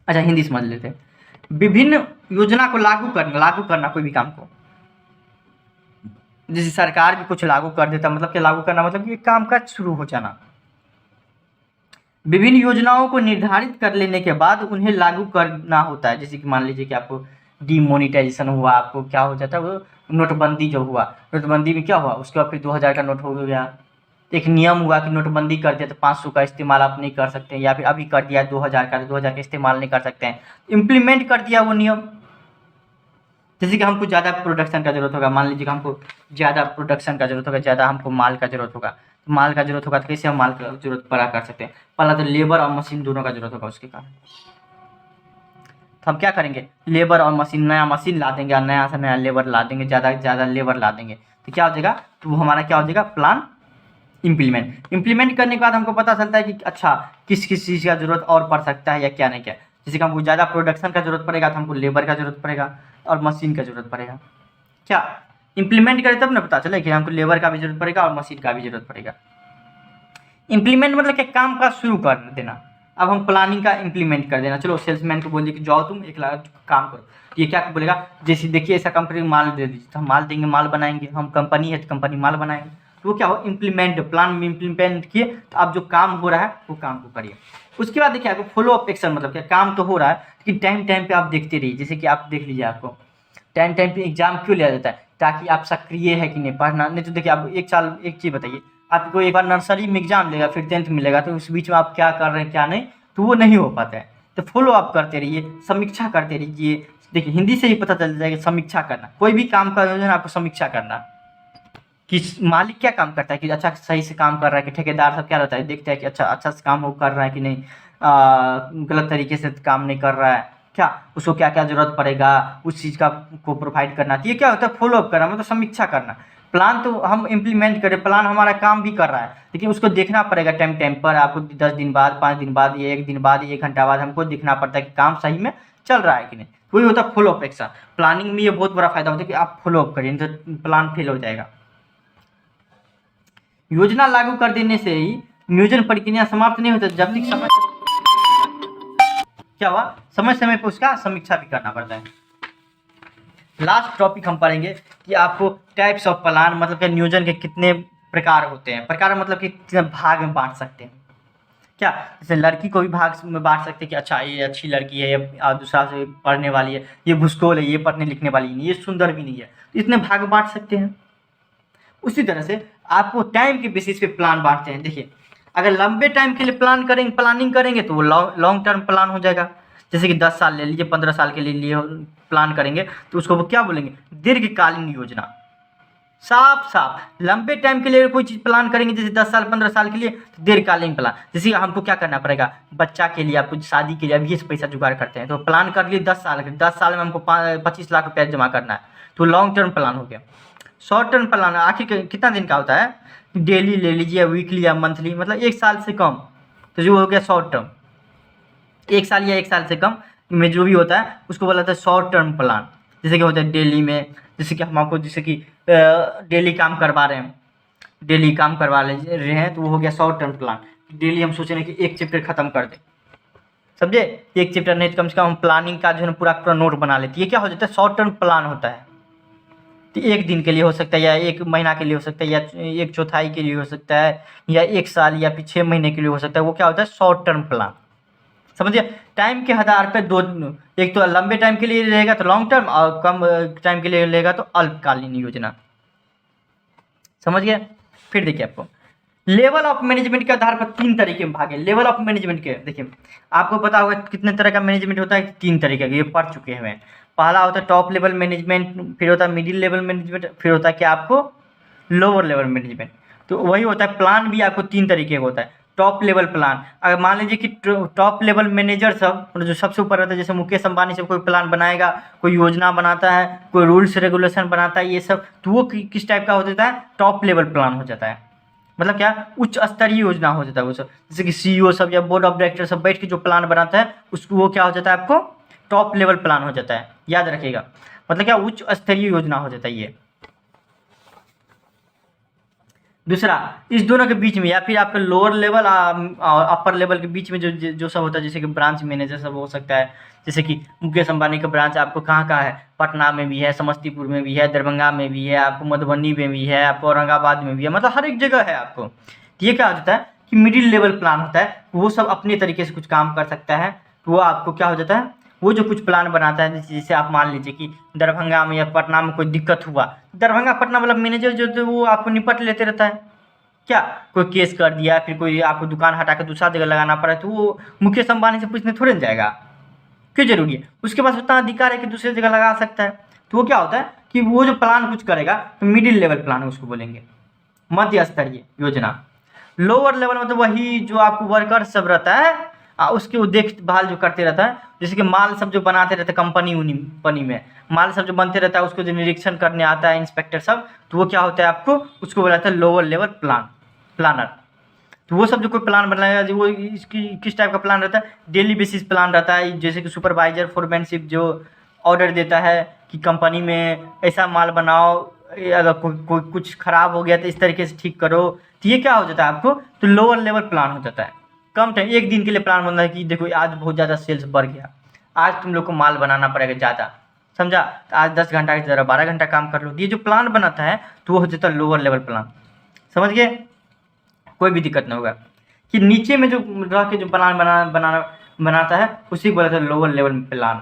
अच्छा हिंदी समझ लेते हैं, विभिन्न योजना को लागू करना कोई भी काम को, जैसे सरकार भी कुछ लागू कर देता, मतलब कि लागू करना मतलब कि काम काज शुरू हो जाना। विभिन्न योजनाओं को निर्धारित कर लेने के बाद उन्हें लागू करना होता है। जैसे कि मान लीजिए कि आपको डिमोनिटाइजेशन हुआ, आपको क्या हो जाता है, वो नोटबंदी जो हुआ, नोटबंदी में क्या हुआ, उसके बाद फिर 2000 का नोट हो गया। एक नियम हुआ कि नोटबंदी कर दिया तो 500 का इस्तेमाल आप नहीं कर सकते, या फिर अभी कर दिया 2000 का, तो 2000 का इस्तेमाल नहीं कर सकते हैं, इम्प्लीमेंट कर दिया वो नियम। जैसे कि हमको ज़्यादा प्रोडक्शन का जरूरत होगा, मान लीजिए कि हमको ज़्यादा प्रोडक्शन का जरूरत होगा, ज़्यादा हमको माल का जरूरत होगा, तो माल का जरूरत होगा तो कैसे हम माल का जरूरत पूरा कर सकते हैं, पहला तो लेबर और मशीन दोनों का जरूरत होगा उसके कारण। तो हम क्या करेंगे, लेबर और मशीन, नया मशीन ला देंगे और नया से नया लेबर ला देंगे, ज़्यादा से ज़्यादा लेबर ला देंगे, तो क्या हो जाएगा, तो वो हमारा क्या हो जाएगा, प्लान इम्प्लीमेंट करने के बाद हमको पता चलता है कि अच्छा किस किस चीज़ का जरूरत और पड़ सकता है या क्या नहीं क्या। जैसे कि हमको ज़्यादा प्रोडक्शन का जरूरत पड़ेगा तो हमको लेबर का जरूरत पड़ेगा और मशीन का जरूरत पड़ेगा। क्या इम्प्लीमेंट करें तब ना पता चले कि हमको लेबर का भी जरूरत पड़ेगा और मशीन का भी जरूरत पड़ेगा। इम्प्लीमेंट मतलब कि काम का शुरू कर देना। अब हम प्लानिंग का इम्प्लीमेंट कर देना, चलो सेल्समैन को बोलिए कि जाओ तुम 1 लाख काम करो, ये क्या बोलेगा, जैसे देखिए ऐसा काम करेंगे, माल दे दीजिए, तो हम माल देंगे, माल बनाएंगे, हम कंपनी है तो कंपनी माल बनाएंगे। तो वो क्या हो, इम्प्लीमेंट, प्लान में इम्प्लीमेंट किए, तो अब जो काम हो रहा है वो काम को करिए। उसके बाद देखिए आपको फॉलो अप एक्शन, मतलब क्या, काम तो हो रहा है लेकिन टाइम टाइम पे आप देखते रहिए। जैसे कि आप देख लीजिए, आपको टाइम टाइम पे एग्जाम क्यों लिया जाता है, ताकि आप सक्रिय है कि नहीं पढ़ना। नहीं तो देखिए आप एक साल, एक चीज़ बताइए, आपको एक बार नर्सरी में एग्जाम लेगा, फिर 10th मिलेगा, तो उस बीच में आप क्या कर रहे हैं क्या नहीं, तो वो नहीं हो पाता है। तो फॉलो अप करते रहिए, समीक्षा करते रहिए। देखिए हिंदी से ही पता चल जाएगा, समीक्षा करना, कोई भी काम का योजना आपको समीक्षा करना कि मालिक क्या काम करता है, कि अच्छा सही से काम कर रहा है कि ठेकेदार सब क्या रहता है, देखता है कि अच्छा से काम वो कर रहा है कि नहीं, गलत तरीके से काम नहीं कर रहा है, क्या उसको क्या क्या जरूरत पड़ेगा उस चीज़ का को प्रोवाइड करना। तो ये क्या होता है, फॉलो अप करना, मतलब समीक्षा करना। प्लान तो हम इम्प्लीमेंट करें, प्लान हमारा काम भी कर रहा है, लेकिन उसको देखना पड़ेगा टाइम टाइम पर। आपको 10 दिन बाद, 5 दिन बाद, या 1 दिन बाद, 1 घंटा बाद हमको देखना पड़ता है कि काम सही में चल रहा है कि नहीं। वही होता है फॉलो अप एक्शन। प्लानिंग में ये बहुत बड़ा फायदा होता है कि आप फॉलो अप करिए, नहीं तो प्लान फेल हो जाएगा। योजना लागू कर देने से ही नियोजन प्रक्रिया समाप्त नहीं होता, जब तक समय, क्या हुआ, समय समय पर उसका समीक्षा भी करना पड़ता है। लास्ट टॉपिक हम पढ़ेंगे कि आपको टाइप्स ऑफ प्लान, मतलब कि नियोजन के कितने प्रकार होते हैं। प्रकार मतलब कि कितने भाग में बांट सकते हैं। क्या, जैसे लड़की को भी भाग में बांट सकते हैं कि अच्छा ये अच्छी लड़की है, ये दूसरा से पढ़ने वाली है, ये भूसकोल है, ये पढ़ने लिखने वाली नहीं, ये सुंदर भी नहीं है, तो इतने भाग में बांट सकते हैं। उसी तरह से आपको टाइम के बेसिस पे प्लान बांटते हैं। देखिए अगर लंबे टाइम के लिए प्लानिंग करेंगे तो वो लॉन्ग टर्म प्लान हो जाएगा। जैसे कि 10 साल ले लीजिए, 15 साल के लिए प्लान करेंगे तो उसको वो क्या बोलेंगे, दीर्घकालीन योजना। साफ साफ लंबे टाइम के लिए कोई चीज़ प्लान करेंगे, जैसे 10 साल 15 साल के लिए, तो दीर्घकालीन प्लान। जैसे हमको क्या करना पड़ेगा, बच्चा के लिए, आपको शादी के लिए अभी से पैसा जुगाड़ करते हैं, तो प्लान कर लिए 10 साल के, 10 साल में हमको 25 लाख रुपया जमा करना है, तो लॉन्ग टर्म प्लान हो गया। शॉर्ट टर्म प्लान आखिर कितना दिन का होता है, डेली ले लीजिए, वीकली या मंथली, मतलब 1 साल से कम, तो जो हो गया शॉर्ट टर्म। 1 साल या 1 साल से कम में जो भी होता है उसको बोला जाता है शॉर्ट टर्म प्लान। जैसे कि होता है डेली में, जैसे कि हम आपको जैसे कि डेली काम करवा रहे हैं, डेली काम करवा रहे हैं, तो वो हो गया शॉर्ट टर्म प्लान। डेली हम सोच रहे हैं कि एक चैप्टर खत्म कर दें, समझे, एक चैप्टर नहीं तो कम से कम हम प्लानिंग का जो है पूरा पूरा नोट बना लेते हैं। ये क्या हो जाता है, शॉर्ट टर्म प्लान होता है। तो 1 दिन के लिए हो सकता है, या 1 महीना के लिए हो सकता है, या 1/4 के लिए हो सकता है, या 1 साल या फिर 6 महीने के लिए हो सकता है। वो क्या होता है, शॉर्ट टर्म प्लान। समझिए, टाइम के आधार पर दो, एक तो लंबे टाइम के लिए रहेगा तो लॉन्ग टर्म, और कम टाइम के लिए रहेगा तो अल्पकालीन योजना। समझ गए। फिर देखिए आपको लेवल ऑफ मैनेजमेंट के आधार पर 3 तरीके में भागे। लेवल ऑफ मैनेजमेंट के देखिए, आपको पता होगा कितने तरह का मैनेजमेंट होता है, 3 तरीके का, ये पढ़ चुके हैं हमें। पहला होता है टॉप लेवल मैनेजमेंट, फिर होता है मिडिल लेवल मैनेजमेंट, फिर होता है क्या आपको लोअर लेवल मैनेजमेंट। तो वही होता है, प्लान भी आपको 3 तरीके का होता है। टॉप लेवल प्लान, अगर मान लीजिए कि टॉप लेवल मैनेजर सब मतलब जो सबसे ऊपर रहता है, जैसे मुकेश अंबानी सब कोई प्लान बनाएगा, कोई योजना बनाता है, कोई रूल्स रेगुलेशन बनाता है, ये सब, तो वो किस टाइप का हो जाता है, टॉप लेवल प्लान हो जाता है। मतलब क्या, उच्च स्तरीय योजना हो जाता है वो सब। जैसे कि सीईओ सब या बोर्ड ऑफ डायरेक्टर सब बैठ के जो प्लान बनाता है उसको, वो क्या हो जाता है, आपको टॉप लेवल प्लान हो जाता है, याद रखिएगा। मतलब क्या, उच्च स्तरीय योजना हो जाता है ये। दूसरा, इस दोनों के बीच में या फिर आपके लोअर लेवल और अपर लेवल के बीच में जो जो सब होता है, जैसे कि ब्रांच मैनेजर सब हो सकता है। जैसे कि मुकेश अंबानी का ब्रांच आपको कहाँ कहाँ है, पटना में भी है, समस्तीपुर में भी है, दरभंगा में भी है, आपको मधुबनी में भी है, आपको औरंगाबाद में भी है, मतलब हर एक जगह है आपको। तो ये क्या हो जाता है कि मिडिल लेवल प्लान होता है, वो सब अपने तरीके से कुछ काम कर सकता है। तो वो आपको क्या हो जाता है, वो जो कुछ प्लान बनाता है, जैसे आप मान लीजिए कि दरभंगा में या पटना में कोई दिक्कत हुआ, दरभंगा पटना मतलब मैनेजर जो थे वो आपको निपट लेते रहता है। क्या, कोई केस कर दिया, फिर कोई आपको दुकान हटा कर दूसरा जगह लगाना पड़ा, तो वो मुकेश अंबानी से पूछने थोड़े ना जाएगा, क्यों जरूरी है, उसके पास उतना अधिकार है कि दूसरी जगह लगा सकता है। तो वो क्या होता है कि वो जो प्लान कुछ करेगा तो मिडिल लेवल प्लान उसको बोलेंगे, मध्य स्तरीय योजना। लोअर लेवल मतलब वही जो आपको वर्कर सब रहता है, उसकी वो देखभाल जो करते रहता है, जैसे कि माल सब जो बनाते रहते हैं कंपनी में, माल सब जो बनते रहता है उसको जो निरीक्षण करने आता है इंस्पेक्टर सब, तो वो क्या होता है, आपको उसको बोला जाता है लोअर लेवल प्लानर। तो वो सब जो कोई प्लान बनाएगा, जो वो इसकी किस टाइप का प्लान रहता है, डेली बेसिस प्लान रहता है। जैसे कि सुपरवाइजर फोरमैनशिप जो ऑर्डर देता है कि कंपनी में ऐसा माल बनाओ, अगर कोई कुछ खराब हो गया तो इस तरीके से ठीक करो, तो ये क्या हो जाता है आपको, तो लोअर लेवल प्लान हो जाता है। कम टाइम, एक दिन के लिए प्लान बनता है कि देखो आज बहुत ज़्यादा सेल्स बढ़ गया, आज तुम लोग को माल बनाना पड़ेगा ज़्यादा, समझा, तो आज 10 घंटा की जगह 12 घंटा काम कर लो। ये जो प्लान बनाता है तो वो हो जाता है लोअर लेवल प्लान, समझ गए, कोई भी दिक्कत नहीं होगा। कि नीचे में जो रह के जो प्लान बनाता है उसी को बोला जाता है लोअर लेवल प्लान,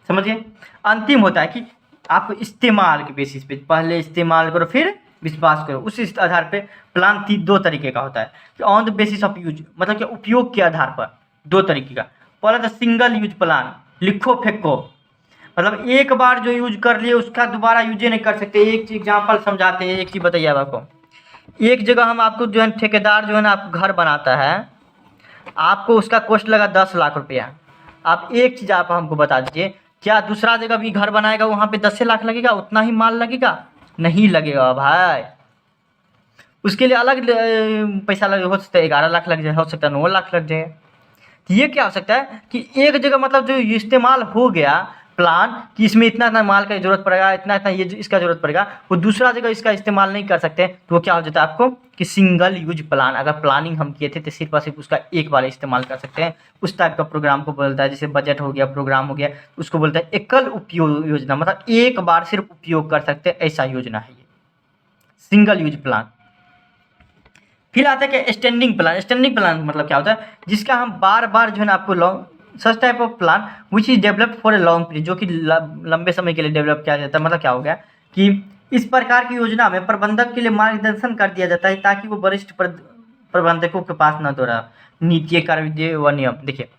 समझिए। अंतिम होता है कि आप इस्तेमाल के बेसिस पे, पहले इस्तेमाल करो फिर विश्वास करो, उसी आधार पे प्लान 2 तरीके का होता है। On the basis of use, मतलब कि उपयोग के आधार पर 2 तरीके का। पहला तो सिंगल यूज प्लान, लिखो फेंको, मतलब एक बार जो यूज कर लिए उसका दोबारा यूज नहीं कर सकते। एक एग्जाम्पल समझाते हैं, एक चीज़ बताइए आपको। एक जगह हम आपको जो है ठेकेदार जो है ना आपको घर बनाता है, आपको उसका कॉस्ट लगा 10 लाख रुपया। आप एक चीज़ आप हमको बता दीजिए, क्या दूसरा जगह भी घर बनाएगा वहाँ पे 10 लाख लगेगा, उतना ही माल लगेगा? नहीं लगेगा भाई, उसके लिए अलग पैसा लगे, हो सकता है 11 लाख लग जाए, हो सकता है 9 लाख लग जाए। तो ये क्या हो सकता है कि एक जगह मतलब जो इस्तेमाल हो गया प्लान कि इसमें इतना इतना माल का ज़रूरत पड़ेगा, इतना इतना ये इसका ज़रूरत पड़ेगा, वो दूसरा जगह इसका इस्तेमाल नहीं कर सकते, तो वो क्या हो जाता है आपको कि सिंगल यूज प्लान। अगर प्लानिंग हम किए थे तो सिर्फ और सिर्फ उसका एक बार इस्तेमाल कर सकते हैं, उस टाइप का प्रोग्राम को बोलता है। जैसे बजट हो गया, प्रोग्राम हो गया, उसको बोलता है एकल उपयोग योजना, मतलब एक बार सिर्फ उपयोग कर सकते हैं, ऐसा योजना है ये सिंगल यूज प्लान। फिर आता है कि स्टैंडिंग प्लान। स्टैंडिंग प्लान मतलब क्या होता है, जिसका हम बार बार जो है ना आपको long such type of plan which is developed for a long period, जो कि लंबे समय के लिए डेवलप किया जाता है। मतलब क्या हो गया कि इस प्रकार की योजना में प्रबंधक के लिए मार्गदर्शन कर दिया जाता है ताकि वो वरिष्ठ प्रबंधकों के पास न दोहरा नीति कार्य व नियम। देखिए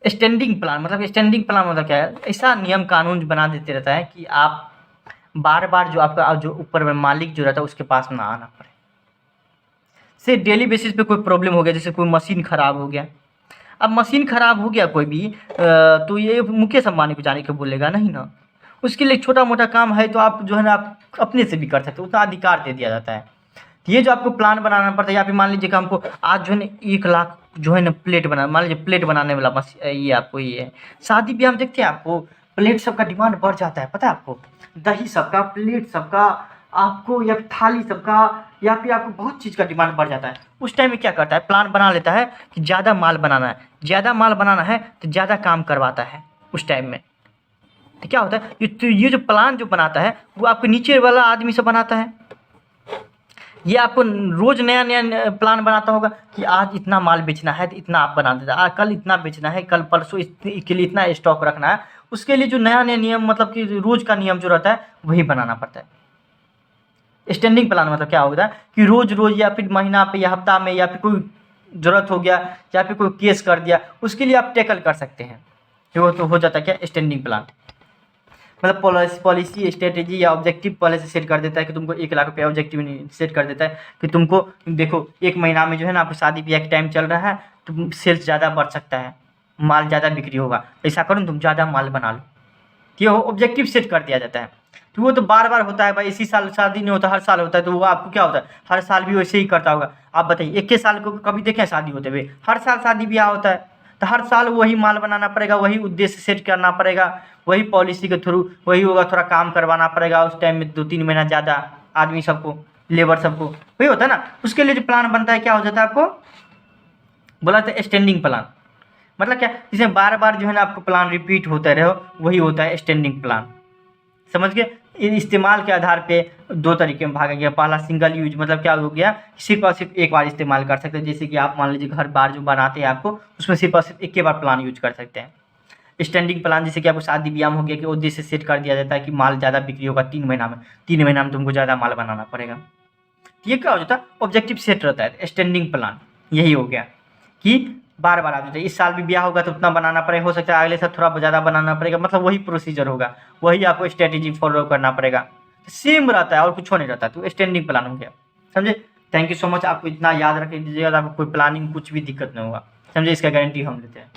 स्टैंडिंग प्लान मतलब क्या है, ऐसा नियम कानून बना देते रहता है कि आप बार बार जो आपका जो ऊपर में मालिक जो रहता है उसके पास ना आना पड़े। से डेली बेसिस पे कोई प्रॉब्लम हो गया, जैसे कोई मशीन ख़राब हो गया, अब मशीन ख़राब हो गया कोई भी तो ये मुकेश अंबानी को जाने के बोलेगा नहीं ना, उसके लिए छोटा मोटा काम है तो आप जो है ना आप अपने से भी कर सकते हो, उतना अधिकार दे दिया जाता है। तो ये जो आपको प्लान बनाना पड़ता है, या फिर मान लीजिए कि हमको आज जो है ना 1 लाख जो है ना प्लेट बना, मान लीजिए प्लेट बनाने वाला ये आपको ये है, शादी ब्याह में देखते हैं आपको प्लेट सबका डिमांड बढ़ जाता है, पता है आपको, दही सबका, प्लेट सबका, आपको या थाली सबका, या फिर आपको बहुत चीज़ का डिमांड बढ़ जाता है। उस टाइम में क्या करता है, प्लान बना लेता है कि ज़्यादा माल बनाना है, ज़्यादा माल बनाना है तो ज़्यादा काम करवाता है उस टाइम में। तो क्या होता है, ये जो प्लान जो बनाता है वो आपको नीचे वाला आदमी से बनाता है। ये आपको रोज़ नया नया प्लान बनाता होगा कि आज इतना माल बेचना है तो इतना आप बना देता है, कल इतना बेचना है, कल परसों के लिए इतना स्टॉक रखना है। उसके लिए जो नया नया नियम मतलब कि रोज़ का नियम जो रहता है वही बनाना पड़ता है। स्टैंडिंग प्लान मतलब क्या होता है कि रोज रोज या फिर महीना पे या हफ्ता में या फिर कोई ज़रूरत हो गया या फिर कोई केस कर दिया, उसके लिए आप टैकल कर सकते हैं। वो तो हो जाता है क्या, स्टैंडिंग प्लान। मतलब पॉलिसी स्ट्रेटेजी या ऑब्जेक्टिव पहले से सेट कर देता है कि तुमको 1 लाख रुपया ऑब्जेक्टिव सेट कर देता है कि तुमको देखो 1 महीना में जो है ना आपको शादी ब्याह का टाइम चल रहा है, तो सेल्स ज़्यादा बढ़ सकता है, माल ज़्यादा बिक्री होगा, ऐसा करो तुम ज़्यादा माल बना लो। ये ऑब्जेक्टिव सेट कर दिया जाता है। तो वो तो बार बार होता है भाई, इसी साल शादी नहीं होता, हर साल होता है, तो वो आपको क्या होता है हर साल भी वैसे ही करता होगा। आप बताइए 21 साल को कभी देखें शादी होते हुए? हर साल शादी ब्याह होता है, तो हर साल वही माल बनाना पड़ेगा, वही उद्देश्य सेट करना पड़ेगा, वही पॉलिसी के थ्रू वही होगा, थोड़ा काम करवाना पड़ेगा उस टाइम में 2-3 महीना ज़्यादा आदमी सबको, लेबर सबको, वही होता है ना। उसके लिए जो प्लान बनता है क्या हो जाता है, आपको बोला था स्टैंडिंग प्लान। मतलब क्या, जिसमें बार बार जो है ना आपको प्लान रिपीट होता रहे, वही होता है स्टैंडिंग प्लान। समझ गए? इस्तेमाल के आधार पे 2 तरीके में भागा गया। पहला सिंगल यूज, मतलब क्या हो गया, सिर्फ और सिर्फ एक बार इस्तेमाल कर सकते हैं। जैसे कि आप मान लीजिए घर बार जो बनाते हैं आपको, उसमें सिर्फ और सिर्फ एक ही बार प्लान यूज कर सकते हैं। स्टैंडिंग प्लान जैसे कि आपको शादी ब्याह में हो गया कि उद्देश्य सेट कर दिया जाता है कि माल ज़्यादा बिक्री होगा 3 महीना में, 3 महीना में तुमको ज़्यादा माल बनाना पड़ेगा। ये क्या हो जाता है, ऑब्जेक्टिव सेट रहता है स्टैंडिंग प्लान। यही हो गया कि बार बार आ जाता है, इस साल भी ब्याह होगा तो उतना बनाना पड़ेगा, हो सकता है अगले साल थोड़ा ज़्यादा बनाना पड़ेगा, मतलब वही प्रोसीजर होगा, वही आपको स्ट्रेटेजी फॉलो करना पड़ेगा, सेम रहता है और कुछ नहीं रहता। तो स्टैंडिंग प्लान हो गया, समझे? Thank you so much. आपको इतना याद रख दीजिएगा, आपको कोई प्लानिंग कुछ भी दिक्कत नहीं होगा, समझे? इसका गारंटी हम लेते हैं।